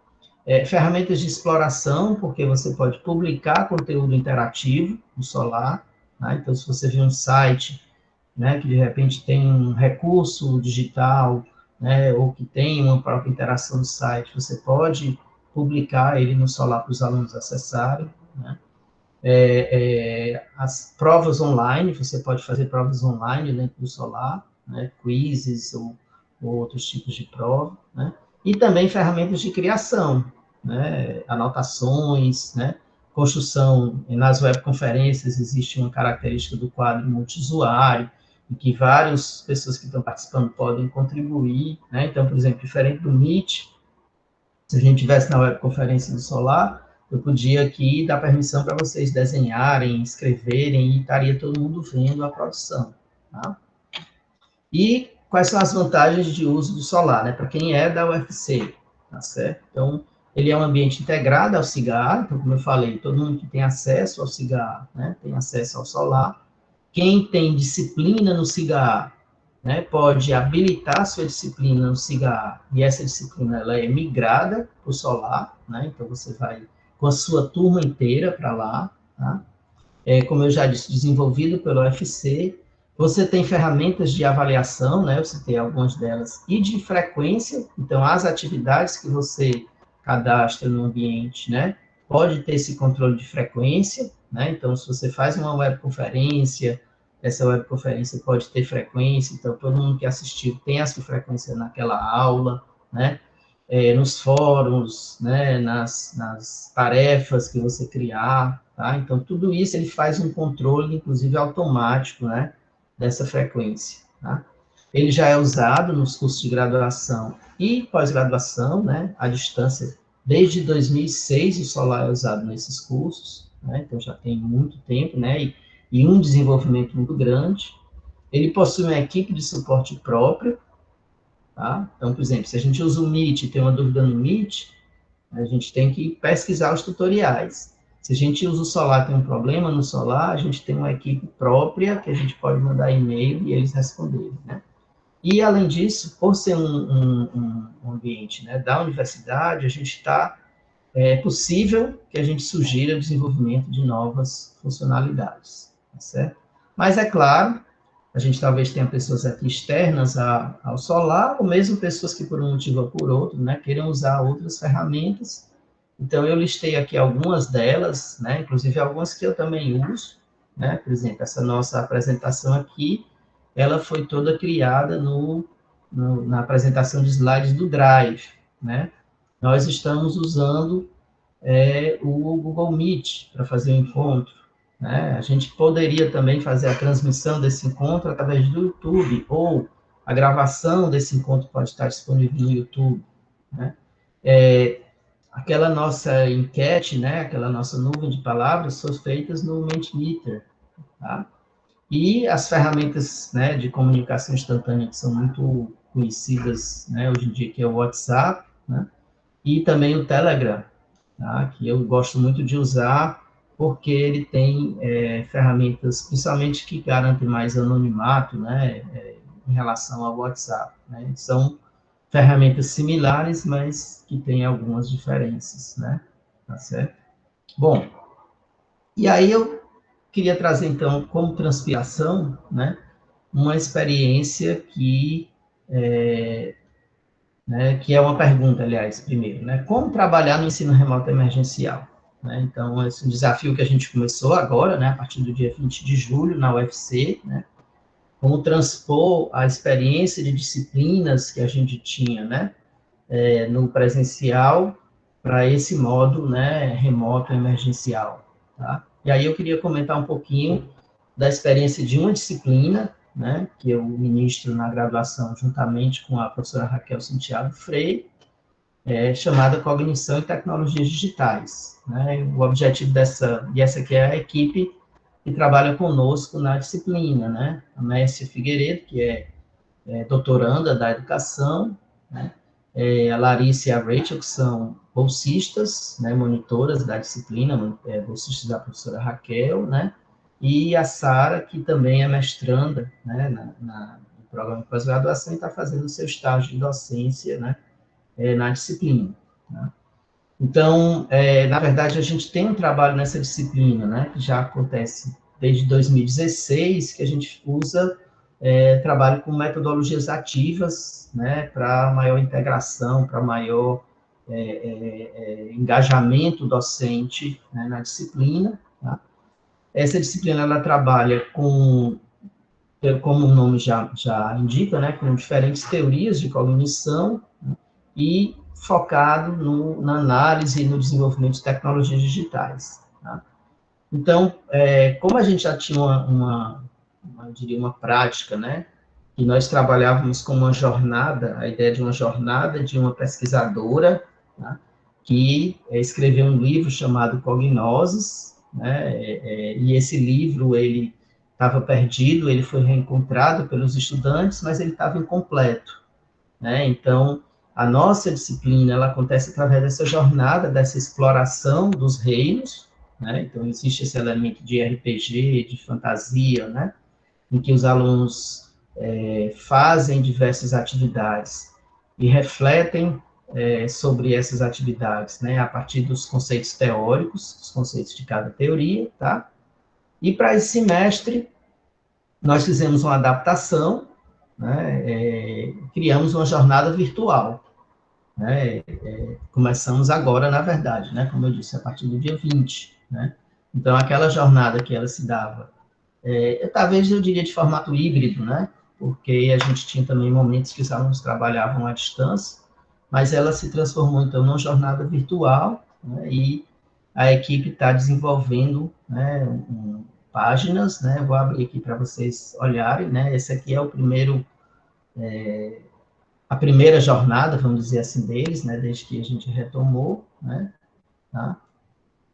Ferramentas de exploração, porque você pode publicar conteúdo interativo no Solar, tá? Então, se você vê um site, né, que de repente tem um recurso digital, né, ou que tem uma própria interação no site, você pode publicar ele no Solar para os alunos acessarem, né? As provas online, você pode fazer provas online dentro do Solar, né, quizzes ou outros tipos de prova, né? E também ferramentas de criação, né, anotações, né, construção. Nas webconferências existe uma característica do quadro multiusuário, em que várias pessoas que estão participando podem contribuir, né? Então, por exemplo, diferente do Meet, se a gente tivesse na webconferência do Solar, eu podia aqui dar permissão para vocês desenharem, escreverem, e estaria todo mundo vendo a produção, tá? E quais são as vantagens de uso do Solar, né? Para quem é da UFC, tá certo? Então, ele é um ambiente integrado ao cigarro, então, como eu falei, todo mundo que tem acesso ao cigarro, né, tem acesso ao solar. Quem tem disciplina no cigarro, né, pode habilitar sua disciplina no cigarro, e essa disciplina ela é migrada para o solar, né, então você vai com a sua turma inteira para lá, tá? Como eu já disse, desenvolvido pelo UFC. Você tem ferramentas de avaliação, né, você tem algumas delas, e de frequência, então as atividades que você cadastra no ambiente, né, pode ter esse controle de frequência, né, então se você faz uma webconferência, essa webconferência pode ter frequência, então todo mundo que assistiu tem essa frequência naquela aula, né, nos fóruns, né, nas tarefas que você criar, tá? Então, tudo isso ele faz um controle, inclusive automático, né, dessa frequência, tá? Ele já é usado nos cursos de graduação e pós-graduação, né, à distância. Desde 2006, o Solar é usado nesses cursos, né, então já tem muito tempo, né, e um desenvolvimento muito grande. Ele possui uma equipe de suporte própria, tá? Então, por exemplo, se a gente usa o Meet e tem uma dúvida no Meet, a gente tem que pesquisar os tutoriais. Se a gente usa o Solar e tem um problema no Solar, a gente tem uma equipe própria que a gente pode mandar e-mail e eles responderem, né? E, além disso, por ser um ambiente, né, da universidade, a gente é possível que a gente sugira o desenvolvimento de novas funcionalidades, tá certo? Mas, é claro, a gente talvez tenha pessoas aqui externas ao Solar, ou mesmo pessoas que, por um motivo ou por outro, né, queiram usar outras ferramentas. Então, eu listei aqui algumas delas, né, inclusive algumas que eu também uso, né, por exemplo, essa nossa apresentação aqui, ela foi toda criada na apresentação de slides do Drive, né. Nós estamos usando o Google Meet para fazer o encontro, né? A gente poderia também fazer a transmissão desse encontro através do YouTube, ou a gravação desse encontro pode estar disponível no YouTube, né? Aquela nossa enquete, né, aquela nossa nuvem de palavras, são feitas no Mentimeter, tá? E as ferramentas, né, de comunicação instantânea que são muito conhecidas, né, hoje em dia, que é o WhatsApp, né, e também o Telegram, tá, que eu gosto muito de usar, porque ele tem ferramentas, principalmente que garantem mais anonimato, né, em relação ao WhatsApp, né, são ferramentas similares, mas que têm algumas diferenças, né, tá certo? Bom, e aí eu queria trazer, então, como transpiração, né, uma experiência que é uma pergunta, aliás, primeiro, né? Como trabalhar no ensino remoto emergencial? Né? Então, esse é um desafio que a gente começou agora, né, a partir do dia 20 de julho, na UFC, né? Como transpor a experiência de disciplinas que a gente tinha, né, no presencial para esse modo, né, remoto emergencial, tá? E aí eu queria comentar um pouquinho da experiência de uma disciplina, né, que eu ministro na graduação juntamente com a professora Raquel Santiago Freire, chamada Cognição e Tecnologias Digitais, né? O objetivo essa aqui é a equipe que trabalha conosco na disciplina, né? A Mércia Figueiredo, que é doutoranda da educação, né? A Larissa e a Rachel, que são bolsistas, né, monitoras da disciplina, bolsistas da professora Raquel, né? E a Sara, que também é mestranda, né, no programa de pós-graduação e está fazendo o seu estágio de docência, né, na disciplina. Né? Então, na verdade, a gente tem um trabalho nessa disciplina, né, que já acontece desde 2016, que a gente usa trabalho com metodologias ativas, né, para maior integração, para maior engajamento docente, né, na disciplina. Tá? Essa disciplina, ela trabalha como o nome já indica, né, com diferentes teorias de cognição, né, e focado na análise e no desenvolvimento de tecnologias digitais. Tá? Então, como a gente já tinha eu diria, uma prática, né, e nós trabalhávamos com uma jornada, a ideia de uma jornada de uma pesquisadora, né, que escreveu um livro chamado Cognoses, né, e esse livro, ele estava perdido, ele foi reencontrado pelos estudantes, mas ele estava incompleto, né, então, a nossa disciplina, ela acontece através dessa jornada, dessa exploração dos reinos, né? Então, existe esse elemento de RPG, de fantasia, né? Em que os alunos fazem diversas atividades e refletem sobre essas atividades, né? A partir dos conceitos teóricos, dos conceitos de cada teoria, tá? E para esse semestre, nós fizemos uma adaptação, né? Criamos uma jornada virtual, né? Começamos agora, na verdade, né? Como eu disse, a partir do dia 20, né? Então, aquela jornada que ela se dava, talvez eu diria de formato híbrido, né? Porque a gente tinha também momentos que os alunos trabalhavam à distância, mas ela se transformou, então, numa jornada virtual, né? E a equipe está desenvolvendo, né, páginas, né? Vou abrir aqui para vocês olharem, né? Esse aqui é o primeiro, a primeira jornada, vamos dizer assim, deles, né? Desde que a gente retomou, né? Tá?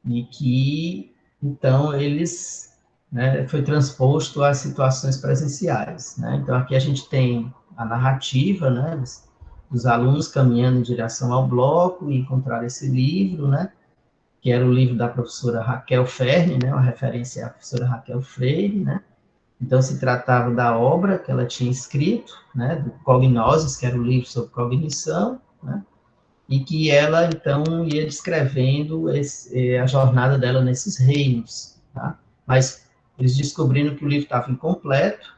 E que, então, eles, né, foi transposto às situações presenciais, né? Então, aqui a gente tem a narrativa, né, dos alunos caminhando em direção ao bloco e encontrar esse livro, né, que era o livro da professora Raquel Ferne, né, uma referência à professora Raquel Freire, né? Então, se tratava da obra que ela tinha escrito, né, do Cognoses, que era o livro sobre cognição, né, e que ela, então, ia descrevendo a jornada dela nesses reinos, tá? Mas eles descobriram que o livro estava incompleto,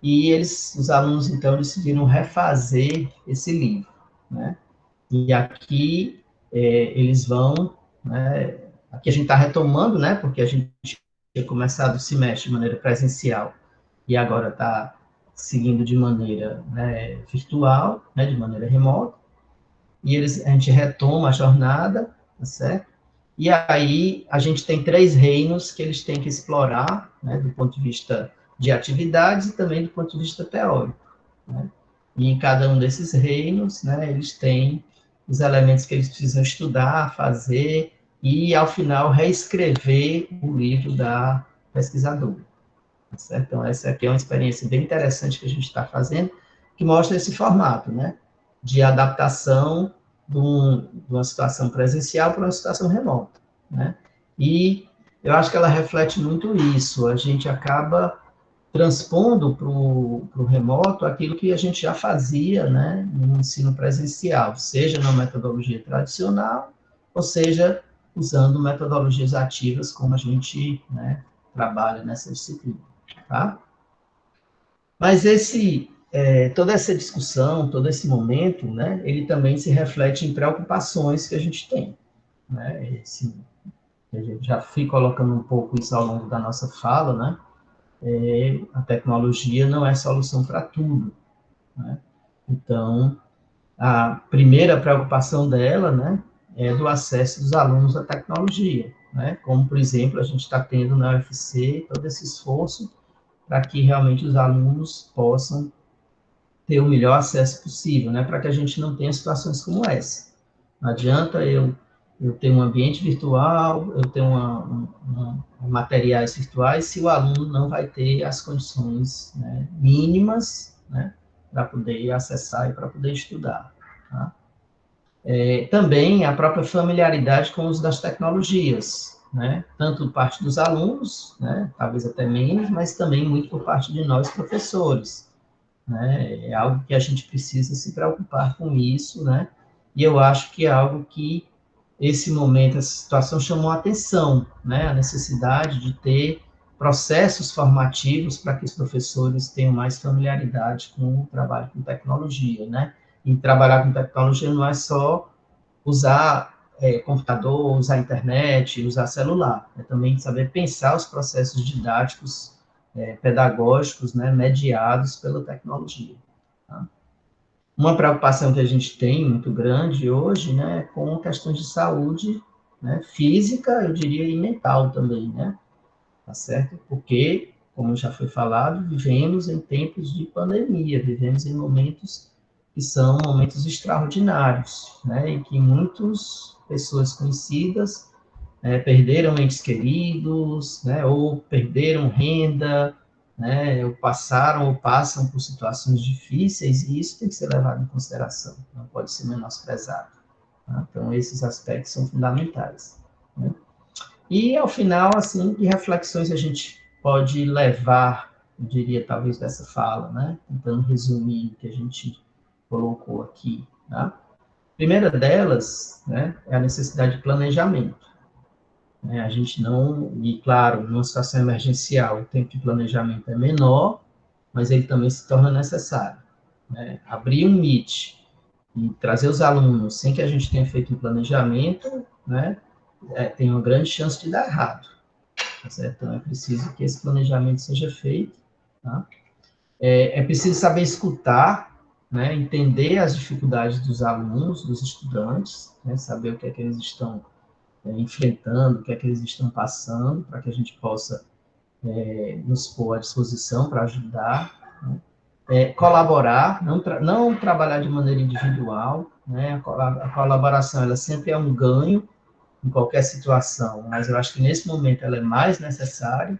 e os alunos, então, decidiram refazer esse livro, né? E aqui eles vão, né, aqui a gente está retomando, né, porque a gente tinha começado o semestre de maneira presencial, e agora está seguindo de maneira, né, virtual, né, de maneira remota, e a gente retoma a jornada, tá certo? E aí a gente tem 3 reinos que eles têm que explorar, né, do ponto de vista de atividades e também do ponto de vista teórico, né? E em cada um desses reinos, né, eles têm os elementos que eles precisam estudar, fazer e, ao final, reescrever o livro da pesquisadora, tá certo? Então, essa aqui é uma experiência bem interessante que a gente está fazendo, que mostra esse formato, né, de adaptação de uma situação presencial para uma situação remota, né? E eu acho que ela reflete muito isso, a gente acaba transpondo para o remoto aquilo que a gente já fazia, né, no ensino presencial, seja na metodologia tradicional, ou seja, usando metodologias ativas, como a gente, né, trabalha nessa disciplina, tá? Mas toda essa discussão, todo esse momento, né, ele também se reflete em preocupações que a gente tem, né? A gente já fui colocando um pouco isso ao longo da nossa fala, né? A tecnologia não é solução para tudo, né? Então, a primeira preocupação dela, né, é do acesso dos alunos à tecnologia, né? Como, por exemplo, a gente está tendo na UFC todo esse esforço para que realmente os alunos possam ter o melhor acesso possível, né, para que a gente não tenha situações como essa. Não adianta eu ter um ambiente virtual, eu ter materiais virtuais, se o aluno não vai ter as condições, né, mínimas, né, para poder acessar e para poder estudar, tá? Também a própria familiaridade com o uso das tecnologias, né, tanto por parte dos alunos, né, talvez até menos, mas também muito por parte de nós, professores, né? É algo que a gente precisa se preocupar com isso, né? E eu acho que é algo que esse momento, essa situação chamou a atenção, né? A necessidade de ter processos formativos para que os professores tenham mais familiaridade com o trabalho com tecnologia, né? E trabalhar com tecnologia não é só usar computador, usar internet, usar celular, é também saber pensar os processos didáticos pedagógicos, né, mediados pela tecnologia, tá? Uma preocupação que a gente tem muito grande hoje, né, é com questões de saúde, né, física, eu diria, e mental também, né, tá certo? Porque, como já foi falado, vivemos em tempos de pandemia, vivemos em momentos que são momentos extraordinários, né, em que muitas pessoas conhecidas perderam entes queridos, né, ou perderam renda, né, ou passaram ou passam por situações difíceis, e isso tem que ser levado em consideração, não pode ser menosprezado. Tá? Então, esses aspectos são fundamentais. Né? E, ao final, assim, que reflexões a gente pode levar, eu diria, talvez, dessa fala, né? Tentando resumir o que a gente colocou aqui. Tá? A primeira delas, né, é a necessidade de planejamento. A gente não, e claro, numa situação emergencial, o tempo de planejamento é menor, mas ele também se torna necessário. Né? Abrir um Meet e trazer os alunos sem que a gente tenha feito um planejamento, né, tem uma grande chance de dar errado. Tá certo? Então, é preciso que esse planejamento seja feito. Tá? É preciso saber escutar, né, entender as dificuldades dos alunos, dos estudantes, né, saber o que é que eles estão enfrentando, o que é que eles estão passando, para que a gente possa nos pôr à disposição para ajudar, né? Colaborar, não trabalhar de maneira individual, né? A colaboração, ela sempre é um ganho em qualquer situação, mas eu acho que nesse momento ela é mais necessária,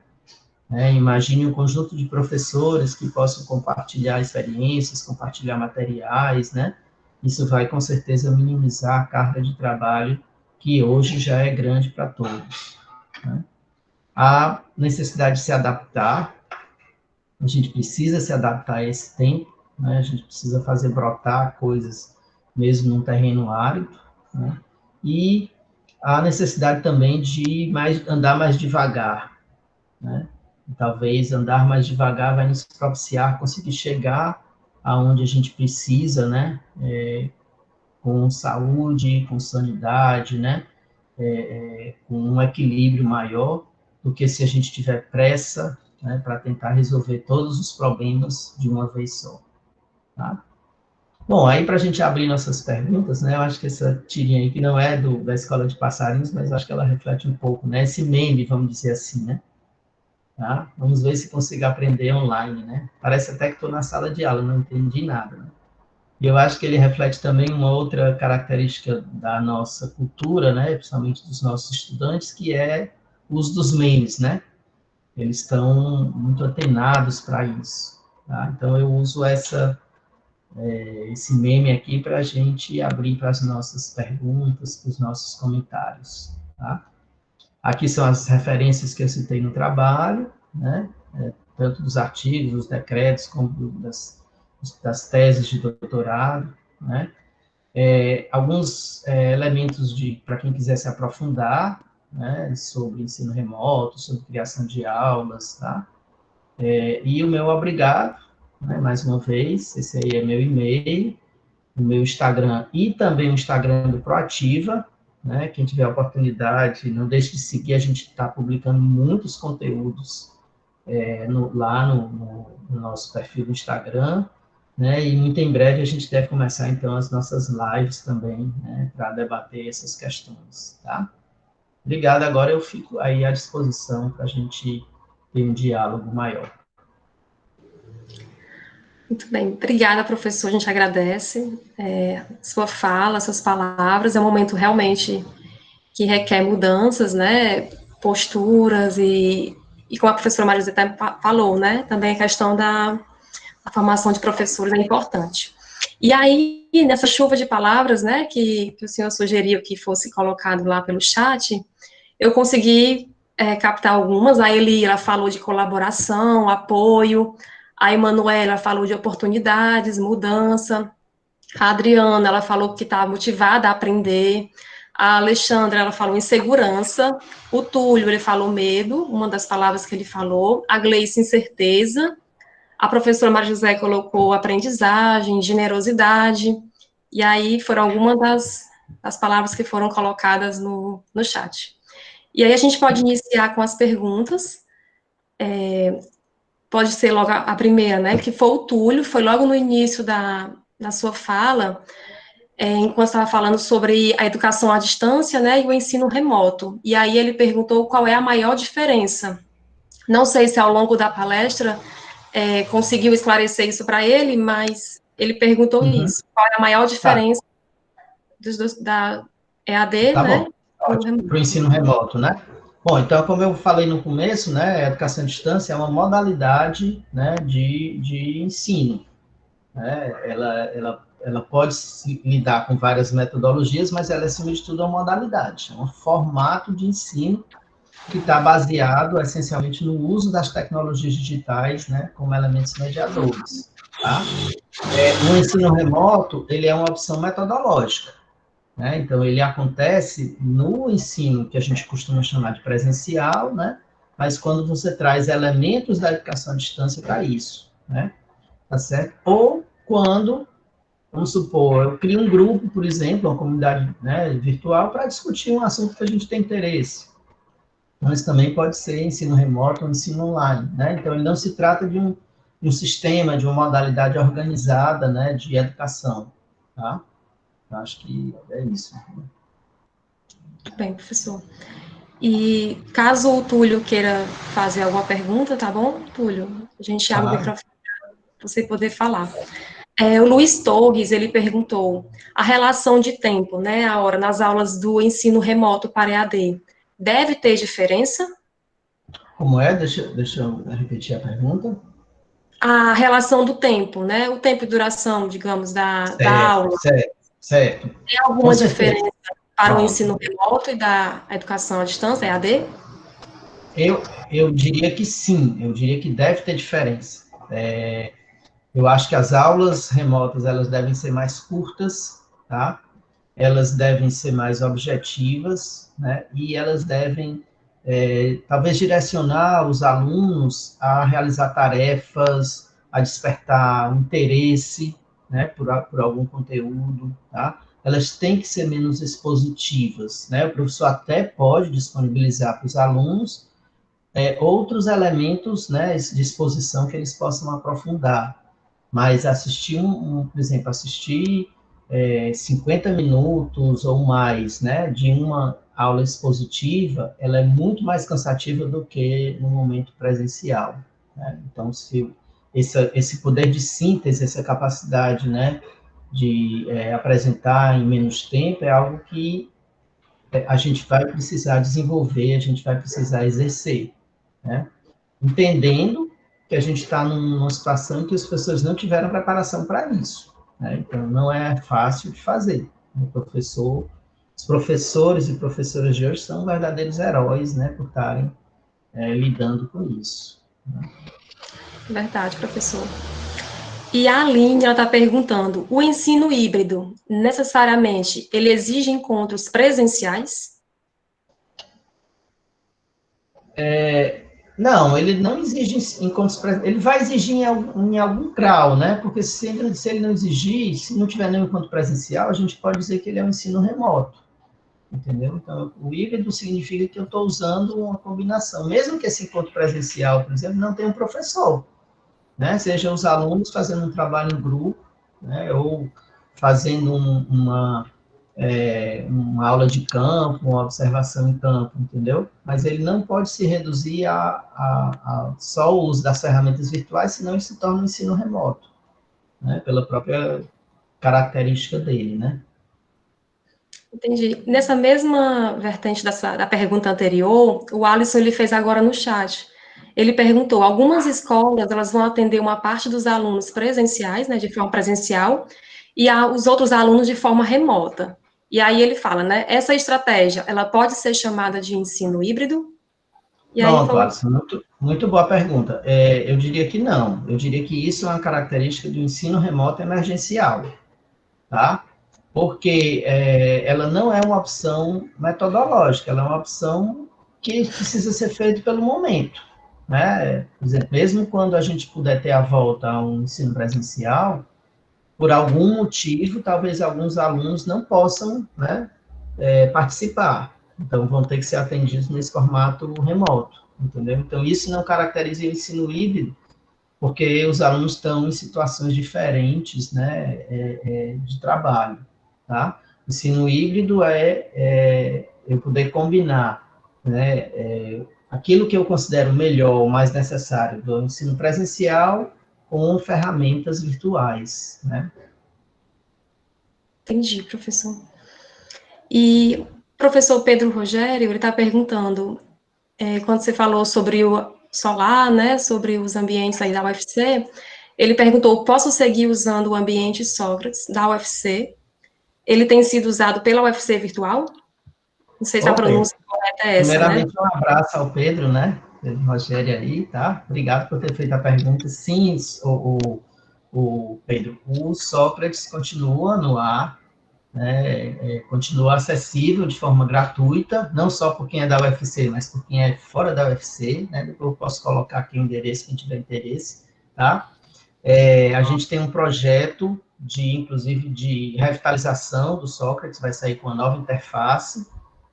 né? Imagine um conjunto de professores que possam compartilhar experiências, compartilhar materiais, né? Isso vai, com certeza, minimizar a carga de trabalho que hoje já é grande para todos. Né? A necessidade de se adaptar, a gente precisa se adaptar a esse tempo, né? A gente precisa fazer brotar coisas mesmo num terreno árido, né? E a necessidade também de andar mais devagar, né? E talvez andar mais devagar vai nos propiciar conseguir chegar aonde a gente precisa, né? Com saúde, com sanidade, né? Com um equilíbrio maior do que se a gente tiver pressa, né, para tentar resolver todos os problemas de uma vez só. Tá? Bom, aí para a gente abrir nossas perguntas, né, eu acho que essa tirinha aí, que não é da Escola de Passarinhos, mas eu acho que ela reflete um pouco, né, esse meme, vamos dizer assim, né? Tá? Vamos ver se consigo aprender online, né? Parece até que estou na sala de aula, não entendi nada, né? E eu acho que ele reflete também uma outra característica da nossa cultura, né, principalmente dos nossos estudantes, que é o uso dos memes, né? Eles estão muito antenados para isso. Tá? Então, eu uso esse meme aqui para a gente abrir para as nossas perguntas, para os nossos comentários. Tá? Aqui são as referências que eu citei no trabalho, né? Tanto dos artigos, dos decretos, como das teses de doutorado, né? Alguns elementos para quem quiser se aprofundar, né, sobre ensino remoto, sobre criação de aulas, tá? E o meu obrigado, né, mais uma vez, esse aí é meu e-mail, o meu Instagram e também o Instagram do Proativa, né? Quem tiver a oportunidade, não deixe de seguir, a gente está publicando muitos conteúdos lá no nosso perfil do Instagram, né, e muito em breve a gente deve começar, então, as nossas lives também, né, para debater essas questões, tá? Obrigado, agora eu fico aí à disposição para a gente ter um diálogo maior. Muito bem, obrigada, professor, a gente agradece sua fala, suas palavras, é um momento realmente que requer mudanças, né, posturas e como a professora Maria José falou, né, também a questão da formação de professores é importante. E aí, nessa chuva de palavras, né, que o senhor sugeriu que fosse colocado lá pelo chat, eu consegui captar algumas. A Eli, falou de colaboração, apoio, a Emanuela falou de oportunidades, mudança, a Adriana, ela falou que está motivada a aprender, a Alexandra, ela falou insegurança, o Túlio, ele falou medo, uma das palavras que ele falou, a Gleice, incerteza, a professora Maria José colocou aprendizagem, generosidade, e aí foram algumas das palavras que foram colocadas no chat. E aí a gente pode iniciar com as perguntas, pode ser logo a primeira, né, que foi o Túlio, foi logo no início da sua fala, enquanto estava falando sobre a educação à distância, né, e o ensino remoto, e aí ele perguntou qual é a maior diferença. Não sei se ao longo da palestra conseguiu esclarecer isso para ele, mas ele perguntou isso, qual é a maior diferença da EAD, tá, né? Para o ensino remoto, né? Bom, então, como eu falei no começo, né, a educação à distância é uma modalidade, né, de ensino, né? Ela pode lidar com várias metodologias, mas ela, acima de tudo, é uma modalidade, é um formato de ensino que está baseado, essencialmente, no uso das tecnologias digitais, né, como elementos mediadores, tá? O ensino remoto, ele é uma opção metodológica, né? Então, ele acontece no ensino que a gente costuma chamar de presencial, né? Mas quando você traz elementos da educação à distância para isso, né? Tá certo? Ou quando, vamos supor, eu crio um grupo, por exemplo, uma comunidade, né, virtual, para discutir um assunto que a gente tem interesse. Mas também pode ser ensino remoto ou ensino online, né? Então, ele não se trata de um sistema, de uma modalidade organizada, né, de educação, tá? Acho que é isso. Muito bem, professor. E caso o Túlio queira fazer alguma pergunta, tá bom, Túlio? A gente abre o Claro. microfone para você poder falar. O Luiz Torres, ele perguntou a relação de tempo, né, a hora nas aulas do ensino remoto para EAD, deve ter diferença? Como é? Deixa eu repetir a pergunta. A relação do tempo, né, o tempo e duração, digamos, da Certo, aula, certo, certo. tem Com alguma certeza. diferença para o Pronto. ensino remoto e da educação à distância, EAD? Eu diria que sim, eu diria que deve ter diferença. Eu acho que as aulas remotas, elas devem ser mais curtas, tá? Elas devem ser mais objetivas, né? E elas devem, talvez, direcionar os alunos a realizar tarefas, a despertar um interesse, né, por algum conteúdo, tá? Elas têm que ser menos expositivas, né? O professor até pode disponibilizar para os alunos outros elementos, né, de exposição que eles possam aprofundar. Mas assistir, por exemplo, assistir 50 minutos ou mais, né, de uma aula expositiva, ela é muito mais cansativa do que no momento presencial, né? Então, se esse poder de síntese, essa capacidade, né, de apresentar em menos tempo, é algo que a gente vai precisar desenvolver, a gente vai precisar exercer, né? Entendendo que a gente está numa situação que as pessoas não tiveram preparação para isso, né? Então, não é fácil de fazer. Os professores e professoras de hoje são verdadeiros heróis, né, por estarem lidando com isso, né? Verdade, professor. E a Aline, ela está perguntando, o ensino híbrido, necessariamente, ele exige encontros presenciais? Não, ele não exige encontros ele vai exigir em algum grau, né? Porque se ele não exigir, se não tiver nenhum encontro presencial, a gente pode dizer que ele é um ensino remoto, entendeu? Então, o híbrido significa que eu estou usando uma combinação, mesmo que esse encontro presencial, por exemplo, não tenha um professor, né? Seja os alunos fazendo um trabalho em grupo, né? Ou fazendo uma aula de campo, uma observação em campo, entendeu? Mas ele não pode se reduzir a só o uso das ferramentas virtuais, senão ele se torna um ensino remoto, né? Pela própria característica dele, né? Entendi. Nessa mesma vertente da pergunta anterior, o Alisson ele fez agora no chat. Ele perguntou, algumas escolas elas vão atender uma parte dos alunos presenciais, né, de forma presencial, e os outros alunos de forma remota. E aí ele fala, né, essa estratégia, ela pode ser chamada de ensino híbrido? E aí Pronto, falou, Alisson, muito boa pergunta. Eu diria que não. Eu diria que isso é uma característica do ensino remoto emergencial, tá? Porque ela não é uma opção metodológica, ela é uma opção que precisa ser feita pelo momento, né? Por exemplo, mesmo quando a gente puder ter a volta a um ensino presencial, por algum motivo, talvez alguns alunos não possam, né, participar. Então, vão ter que ser atendidos nesse formato remoto, entendeu? Então, isso não caracteriza o ensino híbrido, porque os alunos estão em situações diferentes, né, de trabalho, tá? O ensino híbrido é eu poder combinar, né, aquilo que eu considero melhor, o mais necessário do ensino presencial com ferramentas virtuais, né? entendi, professor. E o professor Pedro Rogério, ele está perguntando, quando você falou sobre o solar, né, sobre os ambientes aí da UFC, ele perguntou, posso seguir usando o ambiente Sócrates da UFC? Ele tem sido usado pela UFC virtual? Não sei se a pronúncia correta é essa, né? Primeiramente, um abraço ao Pedro, né? Pedro Rogério aí, tá? Obrigado por ter feito a pergunta. Sim, o Pedro, o Sócrates continua no ar, né? Continua acessível de forma gratuita, não só por quem é da UFC, mas por quem é fora da UFC, né? Depois eu posso colocar aqui o endereço, quem tiver interesse, tá? A gente tem um projeto inclusive, de revitalização do Sócrates, vai sair com uma nova interface,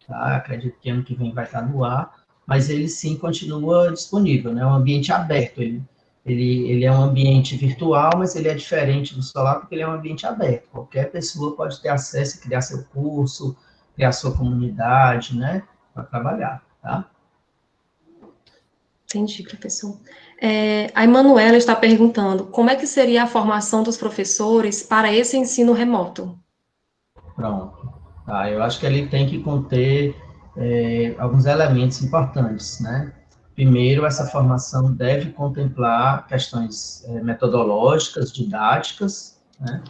tá? Acredito que ano que vem vai estar no ar, mas ele sim continua disponível, né? É um ambiente aberto, ele é um ambiente virtual, mas ele é diferente do Solar porque ele é um ambiente aberto. Qualquer pessoa pode ter acesso, criar seu curso, criar sua comunidade, né? Para trabalhar, tá? Entendi, professor. A Emanuela está perguntando como é que seria a formação dos professores para esse ensino remoto? Pronto. Tá, eu acho que ele tem que conter alguns elementos importantes, né? Primeiro, essa formação deve contemplar questões metodológicas, didáticas, né?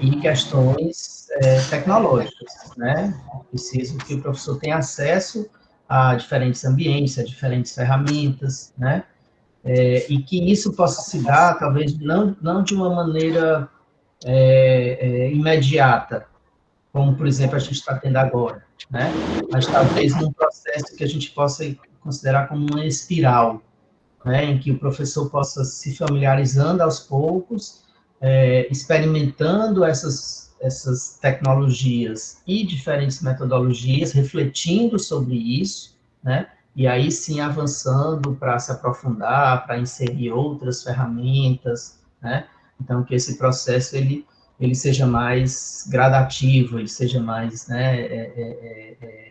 E questões tecnológicas, né? É preciso que o professor tenha acesso a diferentes ambientes, a diferentes ferramentas, né? E que isso possa se dar, talvez, não de uma maneira imediata, como, por exemplo, a gente está tendo agora, né? Mas talvez num processo que a gente possa considerar como uma espiral, né? Em que o professor possa se familiarizando aos poucos, experimentando essas tecnologias e diferentes metodologias, refletindo sobre isso, né? E aí sim avançando para se aprofundar, para inserir outras ferramentas, né? Então, que esse processo, ele seja mais gradativo, ele seja mais, né,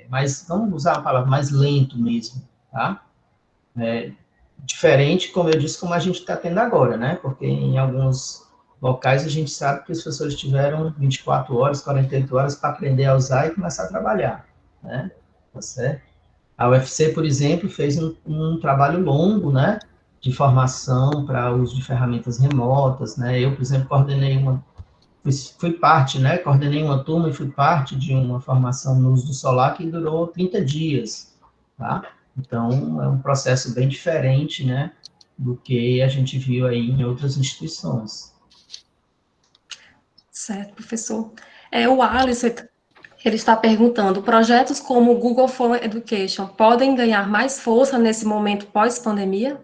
mais, vamos usar a palavra, mais lento mesmo, tá? Diferente, como eu disse, como a gente está tendo agora, né? Porque em alguns locais a gente sabe que os professores tiveram 24 horas, 48 horas para aprender a usar e começar a trabalhar, né? Tá certo? A UFC, por exemplo, fez um trabalho longo, né? De formação para uso de ferramentas remotas, né? Eu, por exemplo, fui parte, né? Coordenei uma turma e fui parte de uma formação no uso do solar que durou 30 dias, tá? Então, é um processo bem diferente, né, do que a gente viu aí em outras instituições. Certo, professor. O Alisson, ele está perguntando, projetos como o Google for Education podem ganhar mais força nesse momento pós-pandemia?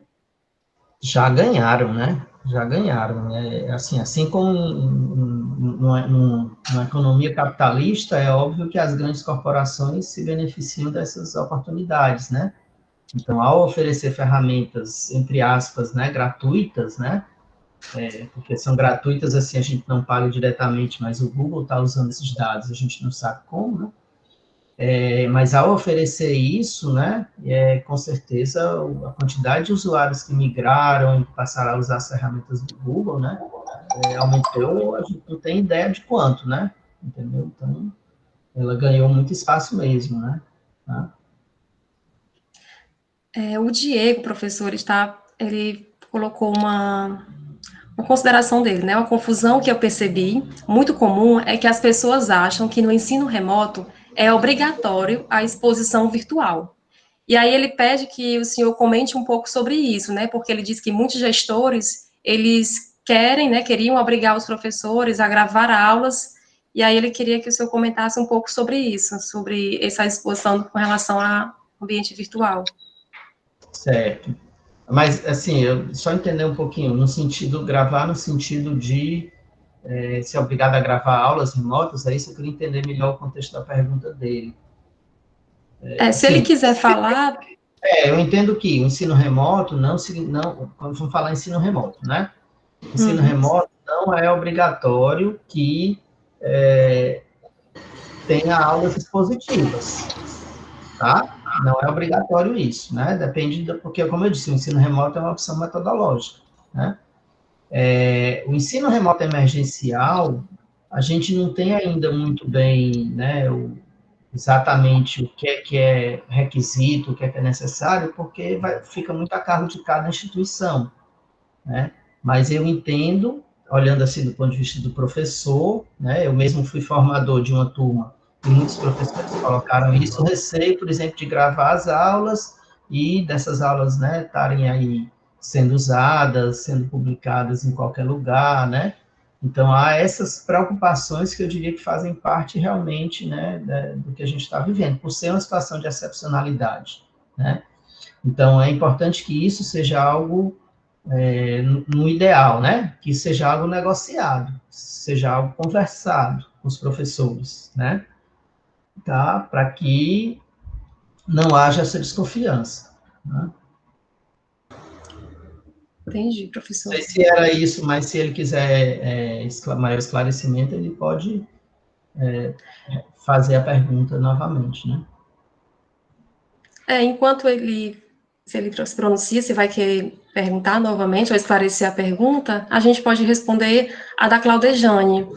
Já ganharam, né? Já ganharam. Assim como numa economia capitalista, é óbvio que as grandes corporações se beneficiam dessas oportunidades, né? Então, ao oferecer ferramentas, entre aspas, né, gratuitas, né, porque são gratuitas, assim, a gente não paga diretamente, mas o Google está usando esses dados, a gente não sabe como, né? Mas ao oferecer isso, né, com certeza a quantidade de usuários que migraram e passaram a usar as ferramentas do Google, né, aumentou, a gente não tem ideia de quanto, né, entendeu? Então, ela ganhou muito espaço mesmo, né, tá? O Diego, professor, ele colocou uma consideração dele, né? Uma confusão que eu percebi, muito comum, é que as pessoas acham que no ensino remoto é obrigatório a exposição virtual. E aí ele pede que o senhor comente um pouco sobre isso, né? Porque ele diz que muitos gestores, eles querem, né, queriam obrigar os professores a gravar aulas, e aí ele queria que o senhor comentasse um pouco sobre isso, sobre essa exposição com relação ao ambiente virtual. Certo. Mas, assim, eu só entender um pouquinho, gravar no sentido de ser obrigado a gravar aulas remotas, é isso? Eu queria entender melhor o contexto da pergunta dele. Se ele quiser falar... Eu entendo que o ensino remoto quando vamos falar ensino remoto, né? Ensino remoto não é obrigatório que tenha aulas expositivas, tá? Não é obrigatório isso, né? Porque, como eu disse, o ensino remoto é uma opção metodológica, né? O ensino remoto emergencial, a gente não tem ainda muito bem, né, exatamente o que é requisito, o que é necessário, porque fica muito a cargo de cada instituição, né? Mas eu entendo, olhando assim do ponto de vista do professor, né? Eu mesmo fui formador de uma turma e muitos professores colocaram isso, o receio, por exemplo, de gravar as aulas e dessas aulas, né, estarem aí sendo usadas, sendo publicadas em qualquer lugar, né? Então, há essas preocupações que eu diria que fazem parte realmente, né, do que a gente está vivendo, por ser uma situação de excepcionalidade, né? Então, é importante que isso seja algo no ideal, né? Que seja algo negociado, seja algo conversado com os professores, né? Tá? Para que não haja essa desconfiança. Né? Entendi, Não professor. sei se era isso, mas se ele quiser maior esclarecimento, ele pode fazer a pergunta novamente, né? Enquanto se ele se pronuncia, se vai querer perguntar novamente ou esclarecer a pergunta, a gente pode responder a da Claudejane.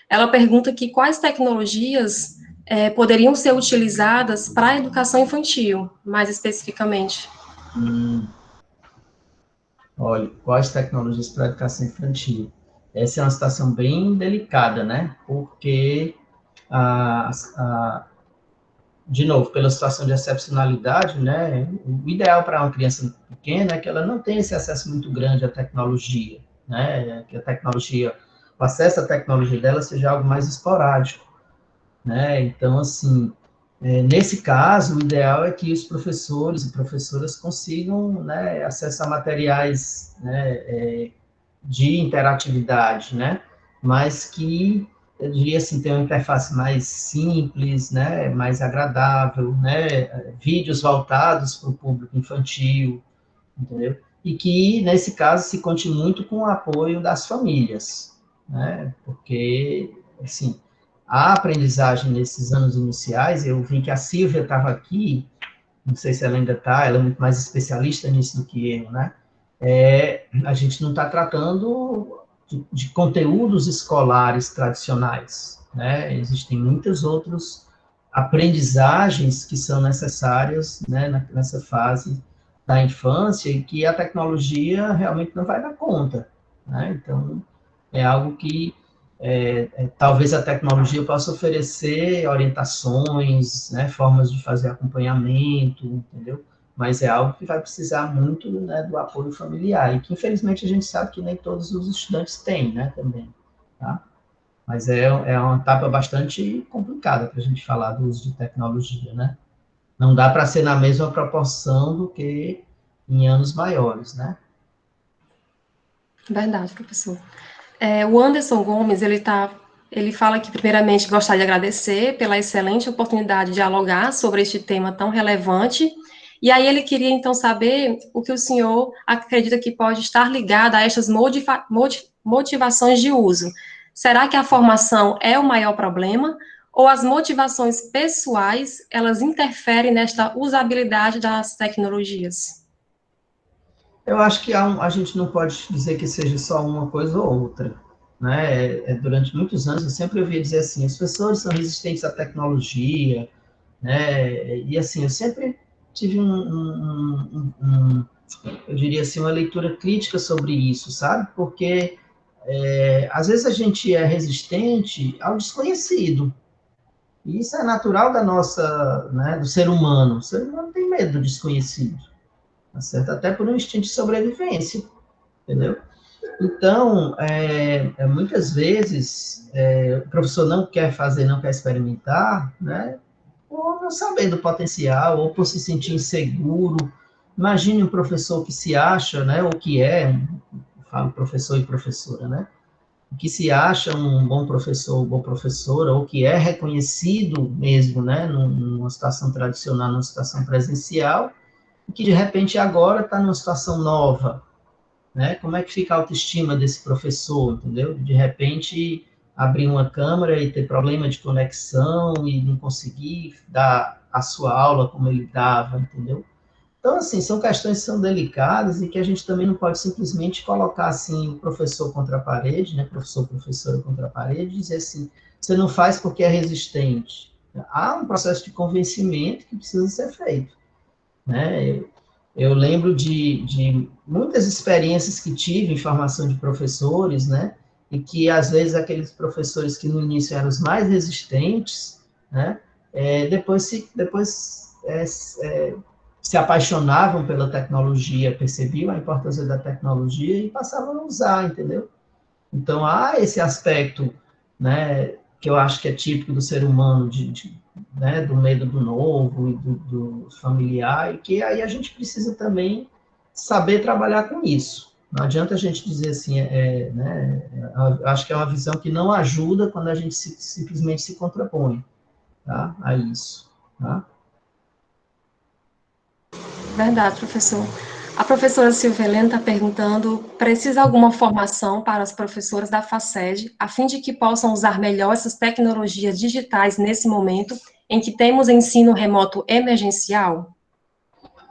Ela pergunta que quais tecnologias poderiam ser utilizadas para a educação infantil, mais especificamente. Olha, quais tecnologias para a educação infantil? Essa é uma situação bem delicada, né? Porque de novo, pela situação de excepcionalidade, né, o ideal para uma criança pequena é que ela não tenha esse acesso muito grande à tecnologia, né, que a tecnologia, o acesso à tecnologia dela seja algo mais esporádico, né, então, assim, nesse caso, o ideal é que os professores e professoras consigam, né, acessar materiais, né, de interatividade, né, mas que eu diria assim, ter uma interface mais simples, né, mais agradável, né, vídeos voltados para o público infantil, entendeu? E que, nesse caso, se conte muito com o apoio das famílias, né, porque, assim, a aprendizagem nesses anos iniciais, eu vi que a Silvia estava aqui, não sei se ela ainda está, ela é muito mais especialista nisso do que eu, né, a gente não está tratando de conteúdos escolares tradicionais, né? Existem muitas outras aprendizagens que são necessárias, né, nessa fase da infância e que a tecnologia realmente não vai dar conta, né? Então, é algo que talvez a tecnologia possa oferecer orientações, né, formas de fazer acompanhamento, entendeu? Mas é algo que vai precisar muito, né, do apoio familiar, e que infelizmente a gente sabe que nem todos os estudantes têm, né, também, tá? Mas é uma etapa bastante complicada para a gente falar do uso de tecnologia, né? Não dá para ser na mesma proporção do que em anos maiores, né? Verdade, professor. O Anderson Gomes, ele fala que, primeiramente, gostaria de agradecer pela excelente oportunidade de dialogar sobre este tema tão relevante. E aí ele queria, então, saber o que o senhor acredita que pode estar ligado a estas motivações de uso. Será que a formação é o maior problema? Ou as motivações pessoais, elas interferem nesta usabilidade das tecnologias? Eu acho que a gente não pode dizer que seja só uma coisa ou outra, né? Durante muitos anos eu sempre ouvi dizer assim, as pessoas são resistentes à tecnologia, né? E assim, eu sempre tive eu diria assim, uma leitura crítica sobre isso, sabe? Porque às vezes a gente é resistente ao desconhecido. E isso é natural da nossa, né, do ser humano. O ser humano tem medo do desconhecido, tá certo? Até por um instinto de sobrevivência, entendeu? Então, muitas vezes, o professor não quer fazer, não quer experimentar, né? Ou não saber do potencial, ou por se sentir inseguro. Imagine um professor que se acha, né, ou que falo professor e professora, né, que se acha um bom professor ou boa professora, ou que é reconhecido mesmo, né, numa situação tradicional, numa situação presencial, e que de repente agora está numa situação nova, né? Como é que fica a autoestima desse professor, entendeu? De repente abrir uma câmera e ter problema de conexão e não conseguir dar a sua aula como ele dava, entendeu? Então, assim, são questões que são delicadas e que a gente também não pode simplesmente colocar, assim, o professor contra a parede, né, professor, professora contra a parede, e dizer assim, você não faz porque é resistente, há um processo de convencimento que precisa ser feito, né? Eu lembro de muitas experiências que tive em formação de professores, né? E que, às vezes, aqueles professores que no início eram os mais resistentes, né? Depois se apaixonavam pela tecnologia, percebiam a importância da tecnologia e passavam a usar, entendeu? Então, há esse aspecto, né, que eu acho que é típico do ser humano, né, do medo do novo e do familiar, e que aí a gente precisa também saber trabalhar com isso. Não adianta a gente dizer assim, né, acho que é uma visão que não ajuda quando a gente simplesmente se contrapõe, tá, a isso, tá? Verdade, professor. A professora Silvia Helena está perguntando, precisa alguma formação para as professoras da FACED, a fim de que possam usar melhor essas tecnologias digitais nesse momento em que temos ensino remoto emergencial?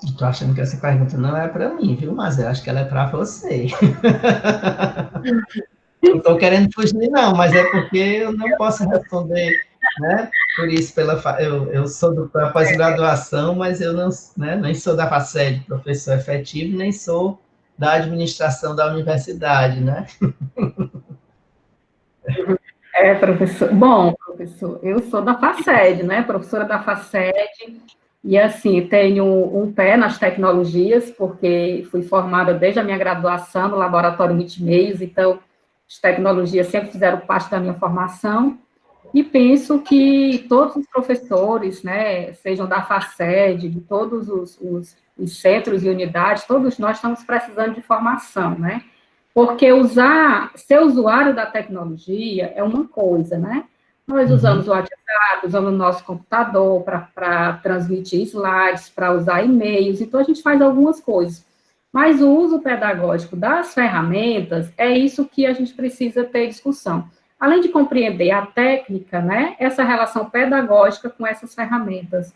Estou achando que essa pergunta não é para mim, viu? Mas eu acho que ela é para você. Não estou querendo fugir, não, mas é porque eu não posso responder, né? Por isso, eu sou da pós-graduação, mas eu não, né, nem sou da FACED, professor efetivo, nem sou da administração da universidade, né? Professor. Bom, professor, eu sou da FACED, né? Professora da FACED, e assim, tenho um pé nas tecnologias, porque fui formada desde a minha graduação no Laboratório Multimeios, então as tecnologias sempre fizeram parte da minha formação, e penso que todos os professores, né, sejam da FACED, de todos os centros e unidades, todos nós estamos precisando de formação, né? Porque ser usuário da tecnologia é uma coisa, né? Nós usamos o WhatsApp, usamos o nosso computador para transmitir slides, para usar e-mails, então a gente faz algumas coisas. Mas o uso pedagógico das ferramentas é isso que a gente precisa ter discussão. Além de compreender a técnica, né? Essa relação pedagógica com essas ferramentas.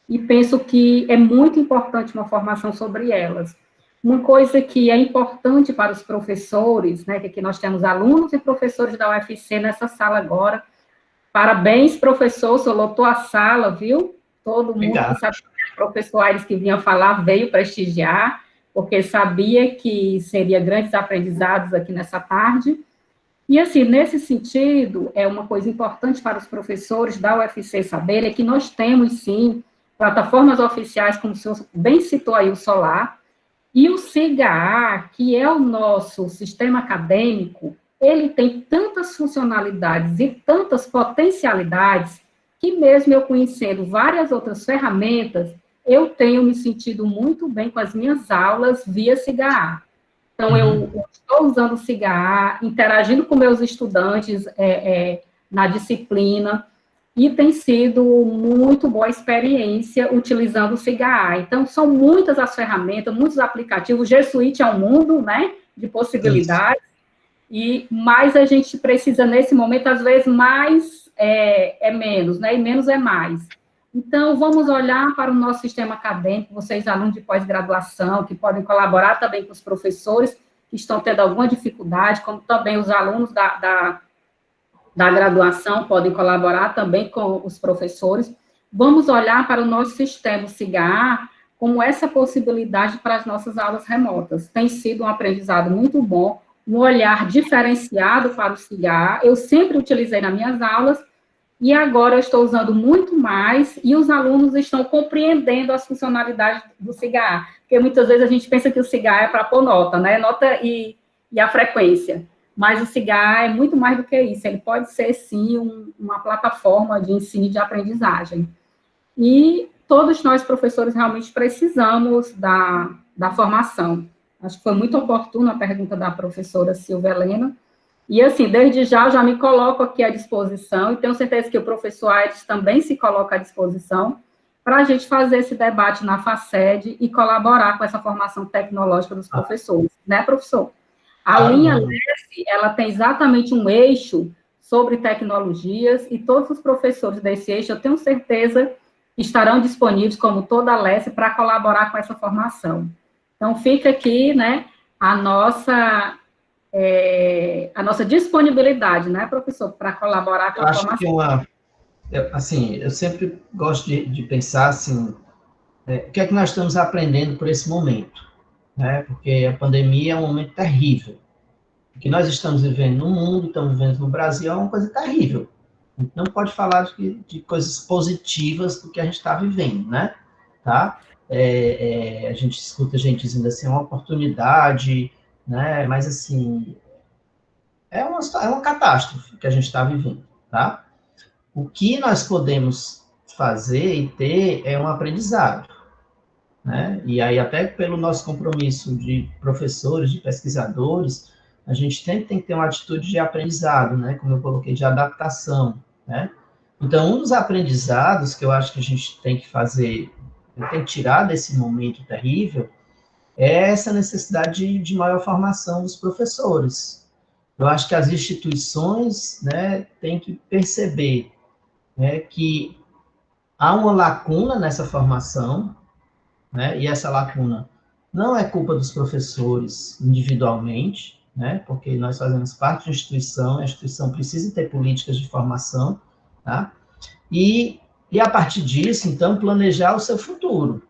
E penso que é muito importante uma formação sobre elas. Uma coisa que é importante para os professores, né, que aqui nós temos alunos e professores da UFC nessa sala agora. Parabéns, professor, o senhor lotou a sala, viu? Todo mundo Obrigado. que sabe que o professor Aires que vinha falar veio prestigiar, porque sabia que seria grandes aprendizados aqui nessa tarde. E, assim, nesse sentido, é uma coisa importante para os professores da UFC saber, é que nós temos, sim, plataformas oficiais, como o senhor bem citou aí, o Solar, e o SIGA, que é o nosso sistema acadêmico, ele tem tantas funcionalidades e tantas potencialidades, que mesmo eu conhecendo várias outras ferramentas, eu tenho me sentido muito bem com as minhas aulas via SIGA. Então, eu estou usando o SIGA, interagindo com meus estudantes na disciplina, e tem sido muito boa a experiência utilizando o SIGA. Então, são muitas as ferramentas, muitos aplicativos. O G Suite é um mundo, né, de possibilidades, e mais a gente precisa, nesse momento, às vezes, mais é menos, né, e menos é mais. Então, vamos olhar para o nosso sistema acadêmico, vocês, alunos de pós-graduação, que podem colaborar também com os professores que estão tendo alguma dificuldade, como também os alunos da graduação podem colaborar também com os professores. Vamos olhar para o nosso sistema SIGA como essa possibilidade para as nossas aulas remotas. Tem sido um aprendizado muito bom, um olhar diferenciado para o SIGA. Eu sempre utilizei nas minhas aulas, e agora eu estou usando muito mais, e os alunos estão compreendendo as funcionalidades do SIGA, porque muitas vezes a gente pensa que o SIGA é para pôr nota, né? Nota e a frequência. Mas o SIGA é muito mais do que isso, ele pode ser, sim, uma plataforma de ensino e de aprendizagem. E todos nós, professores, realmente precisamos da formação. Acho que foi muito oportuna a pergunta da professora Silvia Helena. E, assim, desde já, eu já me coloco aqui à disposição, e tenho certeza que o professor Aires também se coloca à disposição, para a gente fazer esse debate na FACED e colaborar com essa formação tecnológica dos professores. Né, professor? A linha LESE, ela tem exatamente um eixo sobre tecnologias, e todos os professores desse eixo, eu tenho certeza, estarão disponíveis, como toda a LESE, para colaborar com essa formação. Então, fica aqui, né, a nossa disponibilidade, né, professor, para colaborar com a formação. Eu acho que eu sempre gosto de pensar assim, o que é que nós estamos aprendendo por esse momento, né? Porque a pandemia é um momento terrível. O que nós estamos vivendo no mundo, estamos vivendo no Brasil, é uma coisa terrível. A gente não pode falar de coisas positivas do que a gente está vivendo, né? Tá? A gente escuta gente dizendo assim, é uma oportunidade, né? Mas, assim, é uma catástrofe que a gente está vivendo, tá? O que nós podemos fazer e ter é um aprendizado, né? E aí, até pelo nosso compromisso de professores, de pesquisadores, a gente sempre tem que ter uma atitude de aprendizado, né? Como eu coloquei, de adaptação, né? Então, um dos aprendizados que eu acho que a gente tem que fazer, tem que tirar desse momento terrível, é essa necessidade de maior formação dos professores. Eu acho que as instituições, né, têm que perceber, né, que há uma lacuna nessa formação, né, e essa lacuna não é culpa dos professores individualmente, né, porque nós fazemos parte de instituição, a instituição precisa ter políticas de formação, tá? E a partir disso, então, planejar o seu futuro,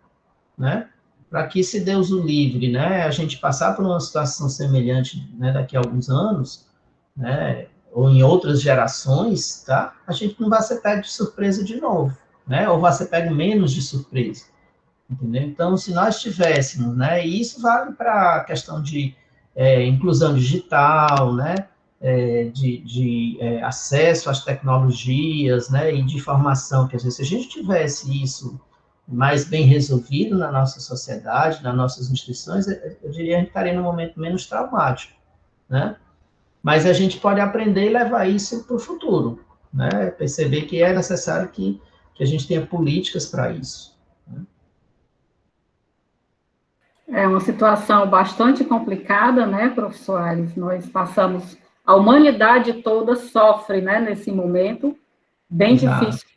né? Para que, se Deus o livre, né, a gente passar por uma situação semelhante, né, daqui a alguns anos, né, ou em outras gerações, tá? A gente não vai ser pego de surpresa de novo, né? Ou vai ser pego menos de surpresa, entendeu? Então, se nós tivéssemos, né, e isso vale para a questão de inclusão digital, né, de acesso às tecnologias, né, e de formação, quer dizer, se a gente tivesse isso mais bem resolvido na nossa sociedade, nas nossas instituições, eu diria que a gente estaria num momento menos traumático, né? Mas a gente pode aprender e levar isso para o futuro, né? Perceber que é necessário que a gente tenha políticas para isso. Né? É uma situação bastante complicada, né, professor Aires? Nós passamos, a humanidade toda sofre, né, nesse momento, bem difícil.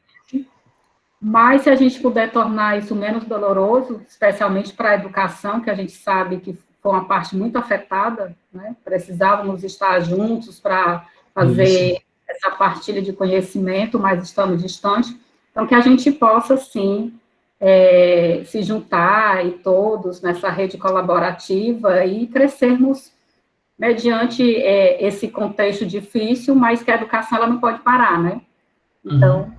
Mas se a gente puder tornar isso menos doloroso, especialmente para a educação, que a gente sabe que foi uma parte muito afetada, né? Precisávamos estar juntos para fazer essa partilha de conhecimento, mas estamos distantes. Então, que a gente possa, sim, se juntar e todos nessa rede colaborativa e crescermos mediante esse contexto difícil, mas que a educação ela não pode parar, né? Então,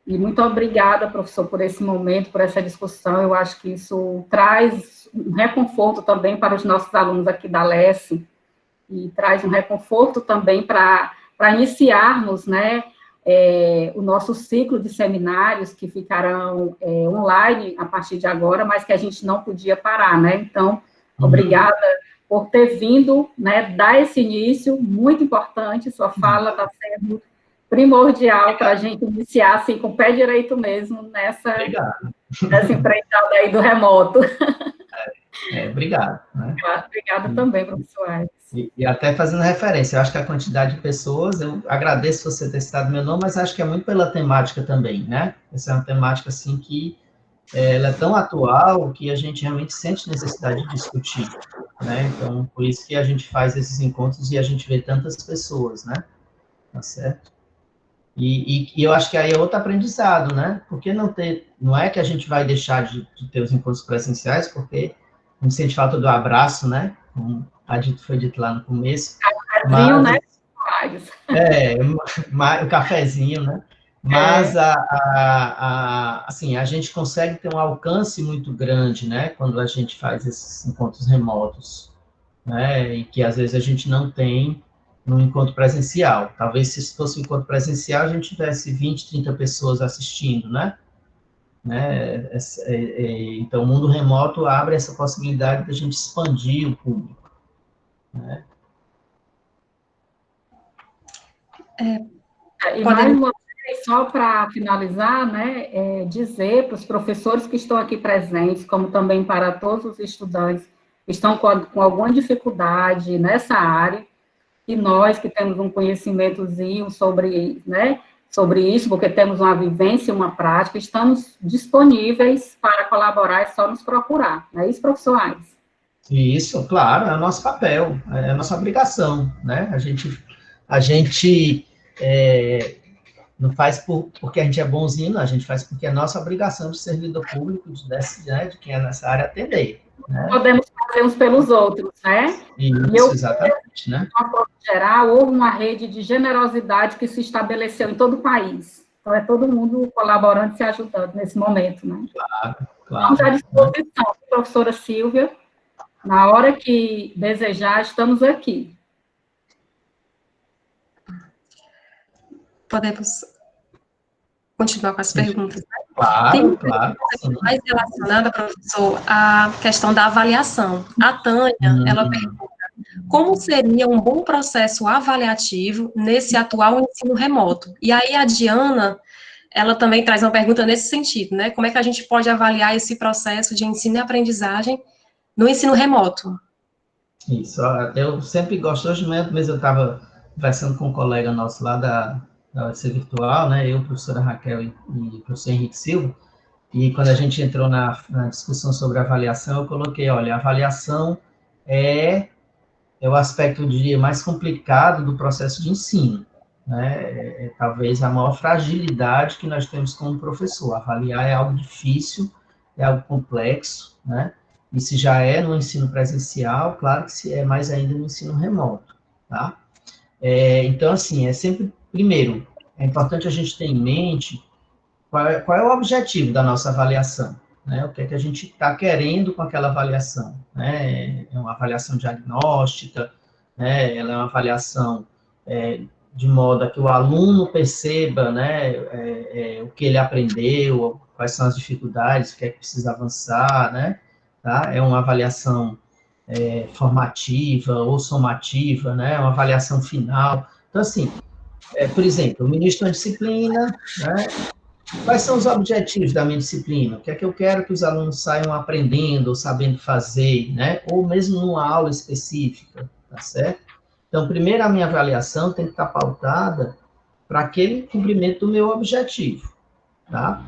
e muito obrigada, professor, por esse momento, por essa discussão. Eu acho que isso traz um reconforto também para os nossos alunos aqui da LESE, e traz um reconforto também para iniciarmos, né, o nosso ciclo de seminários, que ficarão online a partir de agora, mas que a gente não podia parar, né? Então, obrigada por ter vindo, né, dar esse início, muito importante, sua fala está sendo primordial para a gente iniciar, assim, com o pé direito mesmo, nessa empreitada aí do remoto. Obrigado. Né? Obrigada também, professor Aires. E até fazendo referência, eu acho que a quantidade de pessoas, eu agradeço você ter citado meu nome, mas acho que é muito pela temática também, né? Essa é uma temática, assim, que ela é tão atual que a gente realmente sente necessidade de discutir, né? Então, por isso que a gente faz esses encontros e a gente vê tantas pessoas, né? Tá certo? E eu acho que aí é outro aprendizado, né? Porque não é que a gente vai deixar de ter os encontros presenciais, porque a gente sente falta do abraço, né? Como foi dito lá no começo. Cafezinho, né? O cafezinho, né? Mas, assim, a gente consegue ter um alcance muito grande, né? Quando a gente faz esses encontros remotos, né? E que, às vezes, a gente não tem no encontro presencial. Talvez, se fosse um encontro presencial, a gente tivesse 20, 30 pessoas assistindo, né? Então, o mundo remoto abre essa possibilidade de a gente expandir o público. Né? E mais uma vez, só para finalizar, né, dizer para os professores que estão aqui presentes, como também para todos os estudantes que estão com alguma dificuldade nessa área, e nós que temos um conhecimentozinho sobre, né, sobre isso, porque temos uma vivência, uma prática, estamos disponíveis para colaborar, é só nos procurar. Não é isso, professor Aires? Isso, claro, é o nosso papel, é a nossa obrigação, né? A gente Não faz porque a gente é bonzinho, não, a gente faz porque é nossa obrigação de servidor público, de quem é nessa área atender. Né? Podemos fazer uns pelos outros, né? Isso, exatamente, né? De uma forma geral, houve uma rede de generosidade que se estabeleceu em todo o país. Então, é todo mundo colaborando e se ajudando nesse momento, né? Claro. Estamos à disposição, professora Silvia. Na hora que desejar, estamos aqui. Podemos continuar com as perguntas. Claro, Mais relacionada, professor, à questão da avaliação. A Tânia, ela pergunta, como seria um bom processo avaliativo nesse atual ensino remoto? E aí a Diana, ela também traz uma pergunta nesse sentido, né? Como é que a gente pode avaliar esse processo de ensino e aprendizagem no ensino remoto? Isso, eu sempre gosto, hoje mesmo eu estava conversando com um colega nosso lá da UFC Virtual, né, eu, professora Raquel e o professor Henrique Silva, e quando a gente entrou na discussão sobre avaliação, eu coloquei, olha, a avaliação é o aspecto, eu diria, mais complicado do processo de ensino, né, talvez a maior fragilidade que nós temos como professor, avaliar é algo difícil, é algo complexo, né, e se já é no ensino presencial, claro que se é mais ainda no ensino remoto, tá? Então, assim, é sempre, primeiro, é importante a gente ter em mente qual é o objetivo da nossa avaliação, né? O que é que a gente está querendo com aquela avaliação, né? É uma avaliação diagnóstica, né? Ela é uma avaliação de modo a que o aluno perceba, né? O que ele aprendeu, quais são as dificuldades, o que é que precisa avançar, né? Tá? É uma avaliação formativa ou somativa, né? Uma avaliação final. Então, assim, por exemplo, o ministro da disciplina, né? Quais são os objetivos da minha disciplina? O que é que eu quero que os alunos saiam aprendendo ou sabendo fazer, né? Ou mesmo numa aula específica, tá certo? Então, primeiro, a minha avaliação tem que estar pautada para aquele cumprimento do meu objetivo, tá?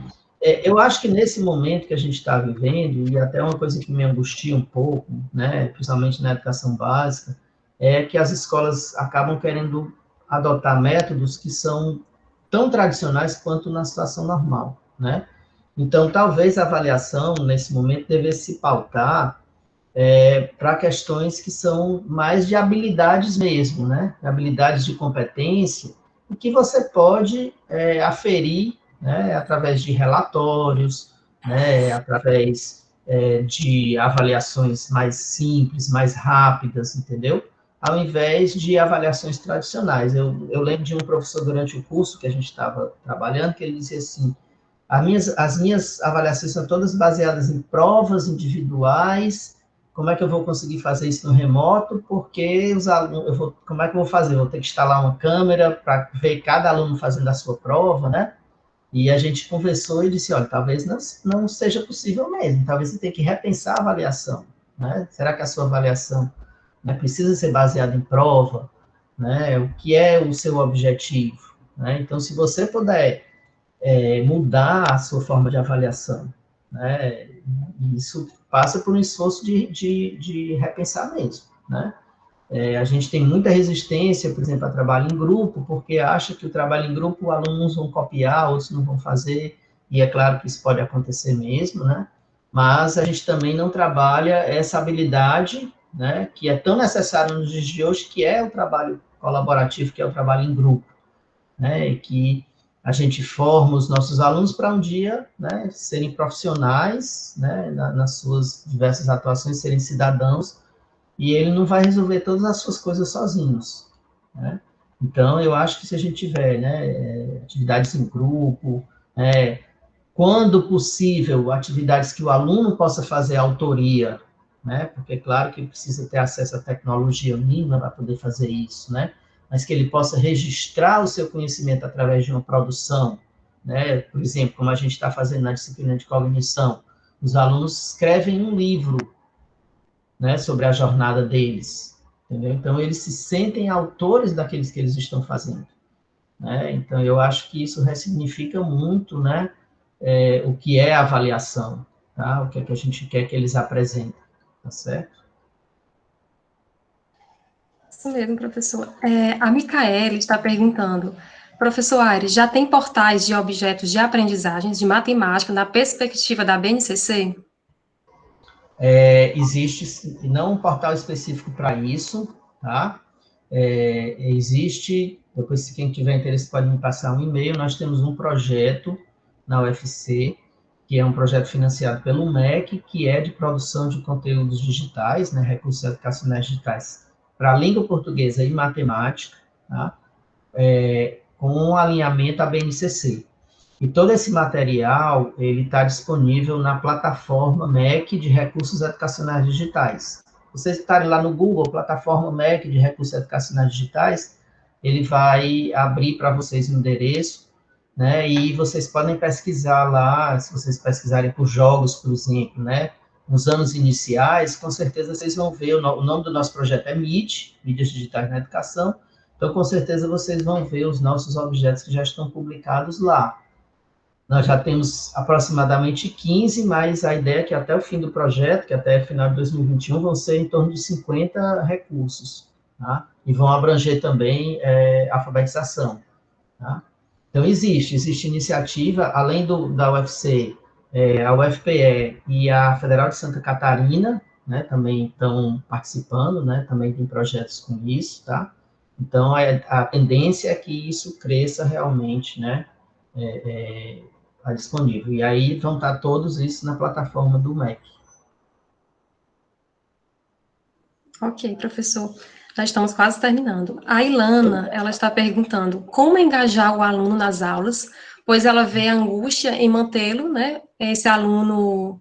Eu acho que nesse momento que a gente está vivendo, e até uma coisa que me angustia um pouco, né, principalmente na educação básica, é que as escolas acabam querendo adotar métodos que são tão tradicionais quanto na situação normal, né? Então, talvez a avaliação, nesse momento, devesse se pautar para questões que são mais de habilidades mesmo, né? Habilidades de competência, e que você pode aferir, né, através de relatórios, né, através de avaliações mais simples, mais rápidas, entendeu? Ao invés de avaliações tradicionais. Eu lembro de um professor durante o curso que a gente estava trabalhando, que ele dizia assim, as minhas avaliações são todas baseadas em provas individuais. Como é que eu vou conseguir fazer isso no remoto? Porque os alunos, como é que eu vou fazer? Vou ter que instalar uma câmera para ver cada aluno fazendo a sua prova, né? E a gente conversou e disse, olha, talvez não seja possível mesmo, talvez você tenha que repensar a avaliação, né? Será que a sua avaliação, né, precisa ser baseada em prova, né? O que é o seu objetivo, né? Então, se você puder mudar a sua forma de avaliação, né? Isso passa por um esforço de repensar mesmo, né? A gente tem muita resistência, por exemplo, a trabalho em grupo, porque acha que o trabalho em grupo, alunos vão copiar, outros não vão fazer, e é claro que isso pode acontecer mesmo, né? Mas a gente também não trabalha essa habilidade, né, que é tão necessária nos dias de hoje, que é o trabalho colaborativo, que é o trabalho em grupo, né, e que a gente forma os nossos alunos para um dia, né, serem profissionais, né, nas suas diversas atuações, serem cidadãos, e ele não vai resolver todas as suas coisas sozinhos, né? Então, eu acho que se a gente tiver, né, atividades em grupo, quando possível, atividades que o aluno possa fazer autoria, né? Porque, claro, que precisa ter acesso à tecnologia mínima para poder fazer isso, né? Mas que ele possa registrar o seu conhecimento através de uma produção, né? Por exemplo, como a gente está fazendo na disciplina de cognição, os alunos escrevem um livro, né, sobre a jornada deles, entendeu? Então, eles se sentem autores daqueles que eles estão fazendo, né? Então, eu acho que isso ressignifica muito, né, o que é a avaliação, tá? O que é que a gente quer que eles apresentem, tá certo? Isso mesmo, professor. A Micaele está perguntando, Professor Aires, já tem portais de objetos de aprendizagens de matemática na perspectiva da BNCC? Existe não um portal específico para isso, tá? Existe, depois se quem tiver interesse pode me passar um e-mail, nós temos um projeto na UFC, que é um projeto financiado pelo MEC, que é de produção de conteúdos digitais, né, recursos educacionais digitais, para língua portuguesa e matemática, tá? Com um alinhamento à BNCC. E todo esse material, ele está disponível na plataforma MEC de Recursos Educacionais Digitais. Vocês estarem lá no Google, plataforma MEC de Recursos Educacionais Digitais, ele vai abrir para vocês um endereço, né, e vocês podem pesquisar lá, se vocês pesquisarem por jogos, por exemplo, né, nos anos iniciais, com certeza vocês vão ver, o nome do nosso projeto é MIT, Mídias Digitais na Educação, então com certeza vocês vão ver os nossos objetos que já estão publicados lá. Nós já temos aproximadamente 15, mas a ideia é que até o fim do projeto, que até o final de 2021, vão ser em torno de 50 recursos, tá? E vão abranger também alfabetização, tá? Então, existe iniciativa, além da UFC, a UFPE e a Federal de Santa Catarina, né, também estão participando, né, também tem projetos com isso, tá? Então, a tendência é que isso cresça realmente, né, está disponível. E aí vão estar todos isso na plataforma do MEC. Ok, professor. Já estamos quase terminando. A Ilana, ela está perguntando como engajar o aluno nas aulas, pois ela vê a angústia em mantê-lo, né, esse aluno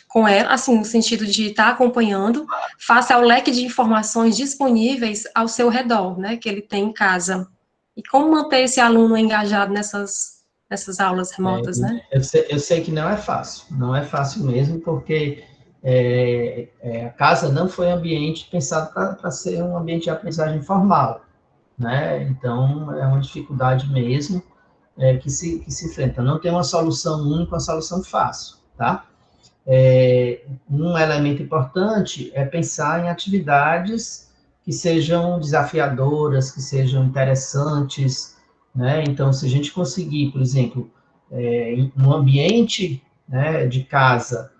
com ela, assim, no sentido de estar acompanhando, face ao leque de informações disponíveis ao seu redor, né, que ele tem em casa. E como manter esse aluno engajado nessas aulas remotas, né? Eu sei que não é fácil mesmo, porque a casa não foi ambiente pensado para ser um ambiente de aprendizagem formal, né? Então, é uma dificuldade mesmo que se enfrenta. Não tem uma solução única, uma solução fácil, tá? Um elemento importante é pensar em atividades que sejam desafiadoras, que sejam interessantes, né? Então, se a gente conseguir, por exemplo, no ambiente, né, de casa,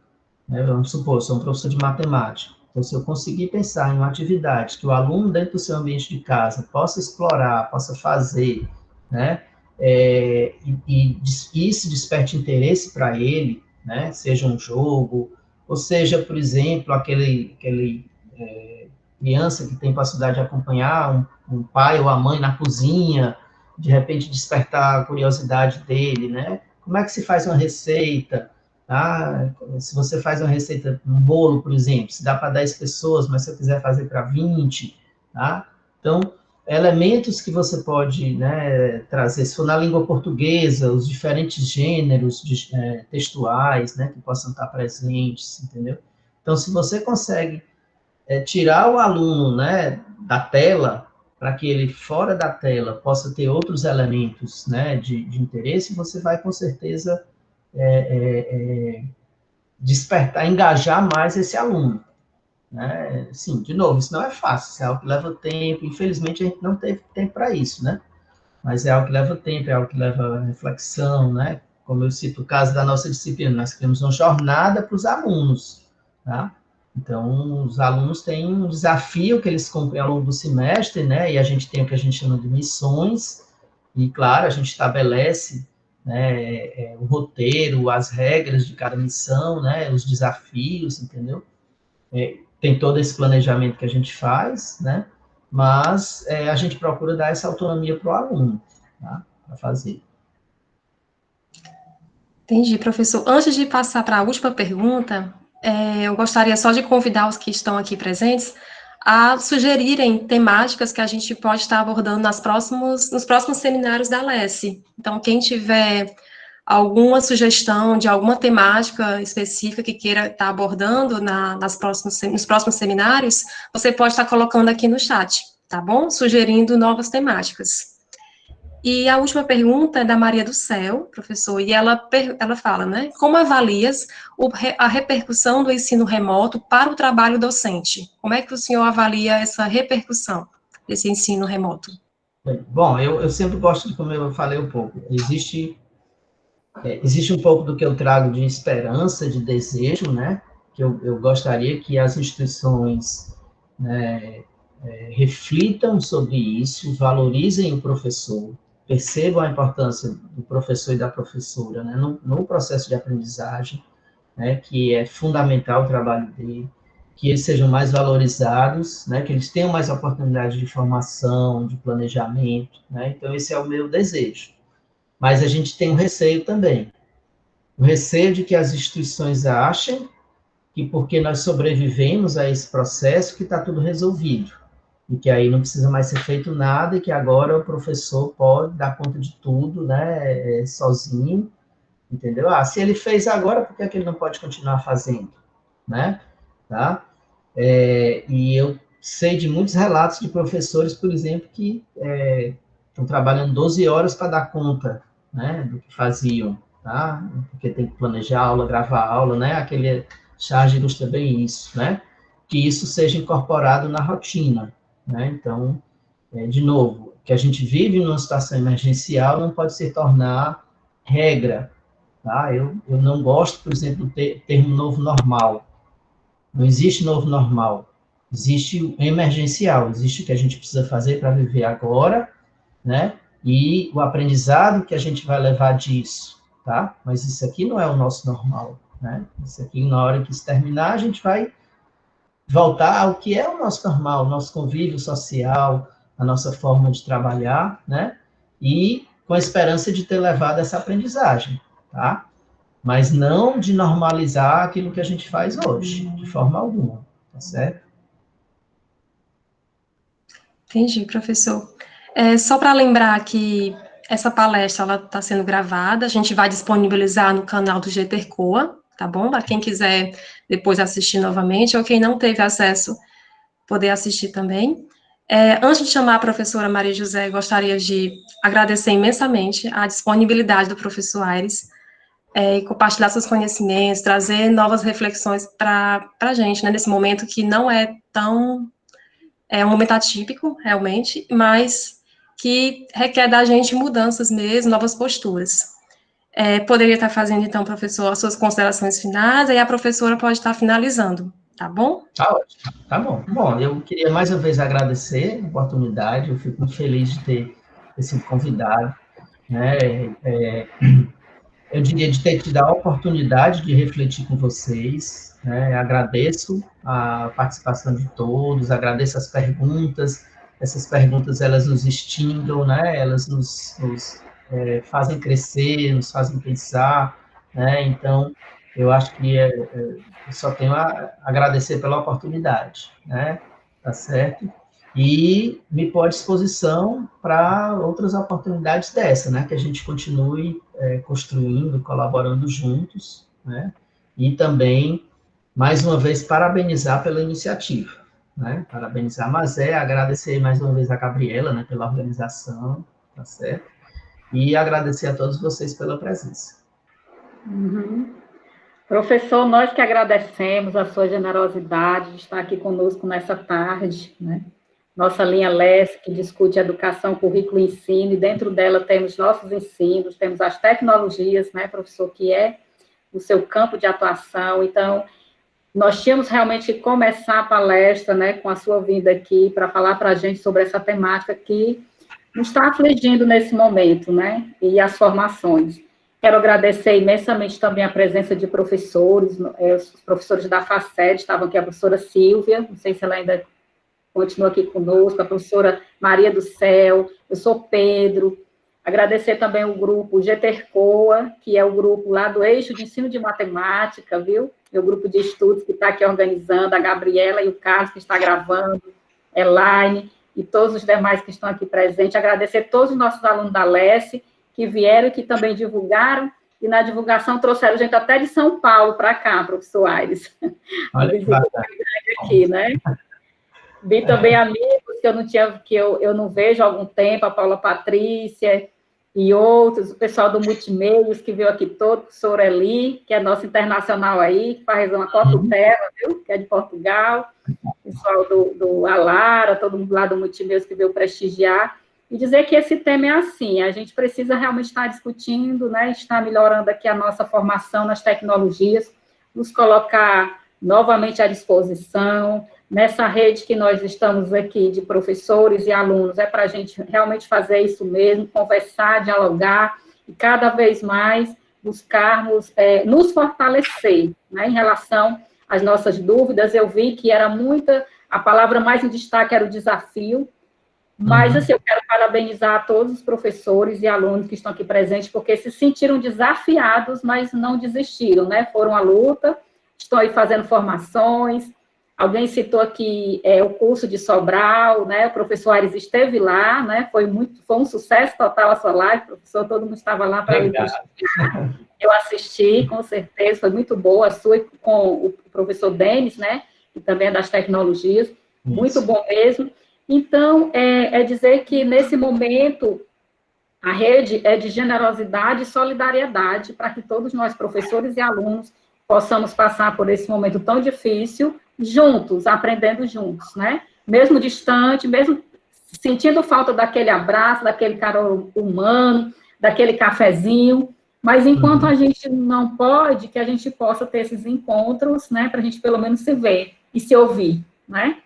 né, vamos supor, sou um professor de matemática, então, se eu conseguir pensar em uma atividade que o aluno, dentro do seu ambiente de casa, possa explorar, possa fazer, né, e isso desperte interesse para ele, né, seja um jogo, ou seja, por exemplo, aquele criança que tem possibilidade de acompanhar um pai ou a mãe na cozinha, de repente despertar a curiosidade dele, né? Como é que se faz uma receita? Tá? Se você faz uma receita, um bolo, por exemplo, se dá para 10 pessoas, mas se eu quiser fazer para 20, tá? Então, elementos que você pode, né, trazer, se for na língua portuguesa, os diferentes gêneros textuais, né, que possam estar presentes, entendeu? Então, se você consegue tirar o aluno, né, da tela, para que ele, fora da tela, possa ter outros elementos, né, de interesse, você vai, com certeza, despertar, engajar mais esse aluno. Né? Sim, de novo, isso não é fácil, isso é algo que leva tempo, infelizmente a gente não teve tempo para isso, né? Mas é algo que leva tempo, é algo que leva reflexão, né? Como eu cito o caso da nossa disciplina, nós criamos uma jornada para os alunos, tá? Então, os alunos têm um desafio que eles cumprem ao longo do semestre, né? E a gente tem o que a gente chama de missões, e, claro, a gente estabelece, né, o roteiro, as regras de cada missão, né? Os desafios, entendeu? Tem todo esse planejamento que a gente faz, né? Mas a gente procura dar essa autonomia para o aluno, tá? Para fazer. Entendi, professor. Antes de passar para a última pergunta, eu gostaria só de convidar os que estão aqui presentes a sugerirem temáticas que a gente pode estar abordando nos próximos seminários da LESE. Então, quem tiver alguma sugestão de alguma temática específica que queira estar abordando nos próximos seminários, você pode estar colocando aqui no chat, tá bom? Sugerindo novas temáticas. E a última pergunta é da Maria do Céu, professor, e ela fala, né, como avalias a repercussão do ensino remoto para o trabalho docente? Como é que o senhor avalia essa repercussão desse ensino remoto? Bom, eu sempre gosto de, como eu falei um pouco, existe um pouco do que eu trago de esperança, de desejo, né? Que eu gostaria que as instituições, né, reflitam sobre isso, valorizem o professor, percebam a importância do professor e da professora, né, no processo de aprendizagem, né, que é fundamental o trabalho dele, que eles sejam mais valorizados, né, que eles tenham mais oportunidade de formação, de planejamento, né, então esse é o meu desejo. Mas a gente tem um receio também, o receio de que as instituições achem que porque nós sobrevivemos a esse processo que está tudo resolvido, e que aí não precisa mais ser feito nada, e que agora o professor pode dar conta de tudo, né, sozinho, entendeu? Ah, se ele fez agora, por que é que ele não pode continuar fazendo, né? Tá? E eu sei de muitos relatos de professores, por exemplo, que estão trabalhando 12 horas para dar conta, né, do que faziam, tá? Porque tem que planejar aula, gravar aula, né? Aquele charge ilustra bem isso, né? Que isso seja incorporado na rotina, né? Então, de novo, que a gente vive numa situação emergencial não pode se tornar regra, tá? Eu não gosto, por exemplo, do termo novo normal. Não existe novo normal. Existe o emergencial, existe o que a gente precisa fazer para viver agora, né? E o aprendizado que a gente vai levar disso, tá? Mas isso aqui não é o nosso normal, né? Isso aqui, na hora que isso terminar, a gente vai voltar ao que é o nosso normal, o nosso convívio social, a nossa forma de trabalhar, né? E com a esperança de ter levado essa aprendizagem, tá? Mas não de normalizar aquilo que a gente faz hoje, de forma alguma, tá certo? Entendi, professor. Só para lembrar que essa palestra ela está sendo gravada, a gente vai disponibilizar no canal do GTRCOA, tá bom? Para quem quiser depois assistir novamente, ou quem não teve acesso, poder assistir também. Antes de chamar a professora Maria José, gostaria de agradecer imensamente a disponibilidade do professor Aires, e compartilhar seus conhecimentos, trazer novas reflexões para a gente, né, nesse momento que não é tão... É um momento atípico, realmente, mas que requer da gente mudanças mesmo, novas posturas. Poderia estar fazendo, então, professor, as suas considerações finais, aí a professora pode estar finalizando, tá bom? Tá ótimo, tá bom. Bom, eu queria mais uma vez agradecer a oportunidade, eu fico muito feliz de ter sido convidado, né? Eu diria de ter tido a oportunidade de refletir com vocês, né? Agradeço a participação de todos, agradeço as perguntas, essas perguntas elas nos instigam, né? Elas nos fazem crescer, nos fazem pensar, né? Então, eu acho que eu só tenho a agradecer pela oportunidade, né? Tá certo? E me pôr à disposição para outras oportunidades dessa, né? Que a gente continue construindo, colaborando juntos, né? E também, mais uma vez, parabenizar pela iniciativa, né? Parabenizar a Mazé, agradecer mais uma vez a Gabriela, né? Pela organização, tá certo? E agradecer a todos vocês pela presença. Uhum. Professor, nós que agradecemos a sua generosidade de estar aqui conosco nessa tarde, né? Nossa linha LES, que discute educação, currículo e ensino, e dentro dela temos nossos ensinos, temos as tecnologias, né, professor, que é o seu campo de atuação. Então, nós tínhamos realmente que começar a palestra, né, com a sua vinda aqui, para falar para a gente sobre essa temática que nos está afligindo nesse momento, né, e as formações. Quero agradecer imensamente também a presença de professores, os professores da FACED, estavam aqui a professora Silvia, não sei se ela ainda continua aqui conosco, a professora Maria do Céu, eu sou Pedro, agradecer também o grupo GTRCOA, que é o grupo lá do Eixo de Ensino de Matemática, viu? É o grupo de estudos que está aqui organizando, a Gabriela e o Carlos, que está gravando, Elaine, e todos os demais que estão aqui presentes, agradecer todos os nossos alunos da LES, que vieram e que também divulgaram, e na divulgação trouxeram gente até de São Paulo para cá, professor Aires. Olha que bacana. Aqui, né? Vi também amigos que eu não vejo há algum tempo, a Paula Patrícia e outros, o pessoal do Multimeios, que veio aqui todo, o professor Eli, que é nosso internacional aí, que faz uma Cototerra, viu? Que é de Portugal, o pessoal do Alara, todo mundo lá do Multimeios que veio prestigiar. e dizer que esse tema é assim, a gente precisa realmente estar discutindo, né, estar melhorando aqui a nossa formação nas tecnologias, nos colocar novamente à disposição, nessa rede que nós estamos aqui de professores e alunos, é para a gente realmente fazer isso mesmo, conversar, dialogar, e cada vez mais buscarmos nos fortalecer, né, em relação às nossas dúvidas. Eu vi que era a palavra mais em destaque era o desafio, mas, assim, eu quero parabenizar a todos os professores e alunos que estão aqui presentes, porque se sentiram desafiados, mas não desistiram, né? Foram à luta, estão aí fazendo formações. Alguém citou aqui o curso de Sobral, né? O professor Aires esteve lá, né? Foi um sucesso total a sua live, professor, todo mundo estava lá para ir prestigiar. Eu assisti, com certeza, foi muito boa a sua, com o professor Denis, né? Que também é das tecnologias, muito bom mesmo. Então, é dizer que, nesse momento, a rede é de generosidade e solidariedade para que todos nós, professores e alunos, possamos passar por esse momento tão difícil, juntos, aprendendo juntos, né? Mesmo distante, mesmo sentindo falta daquele abraço, daquele calor humano, daquele cafezinho, mas enquanto a gente não pode, que a gente possa ter esses encontros, né? Para a gente, pelo menos, se ver e se ouvir, né?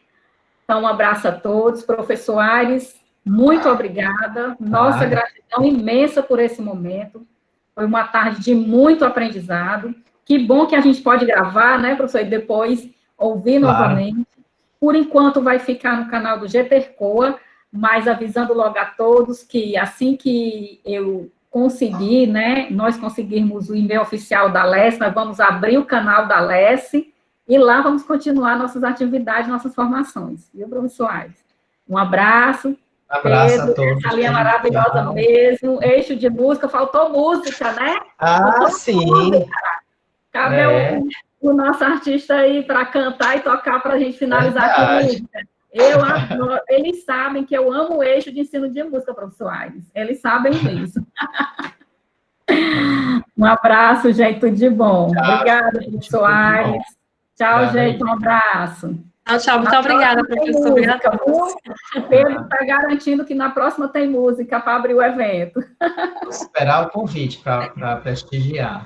Então, um abraço a todos. Professor Aires, muito obrigada. Nossa gratidão imensa por esse momento. Foi uma tarde de muito aprendizado. Que bom que a gente pode gravar, né, professor, e depois ouvir novamente. Por enquanto, vai ficar no canal do GTRCOA, mas avisando logo a todos que, assim que eu conseguir, né, nós conseguirmos o e-mail oficial da LES, nós vamos abrir o canal da LES, e lá vamos continuar nossas atividades, nossas formações. Viu, professor Aires? Um abraço. Abraço Pedro, a todos. essa linha maravilhosa mesmo. Eixo de música, faltou música, né? Sim. Música. Cadê o nosso artista aí para cantar e tocar para a gente finalizar com música? Eu adoro. Eles sabem que eu amo o eixo de ensino de música, professor Aires. Eles sabem disso. Um abraço, gente, tudo de bom. Tchau, obrigada, professor Aires. Tchau, gente, um abraço. Tchau, muito obrigada, professor. O Pedro está garantindo que na próxima tem música para abrir o evento. Vou esperar o convite para prestigiar.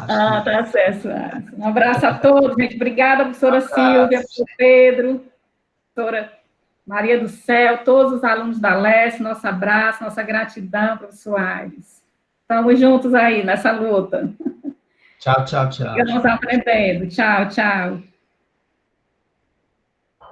Tá certo. Um abraço a todos, gente. Obrigada, professora Silvia, professor Pedro, professora Maria do Céu, todos os alunos da LES, nosso abraço, nossa gratidão, professor Aires. Estamos juntos aí nessa luta. Tchau. Estamos aprendendo. Tchau.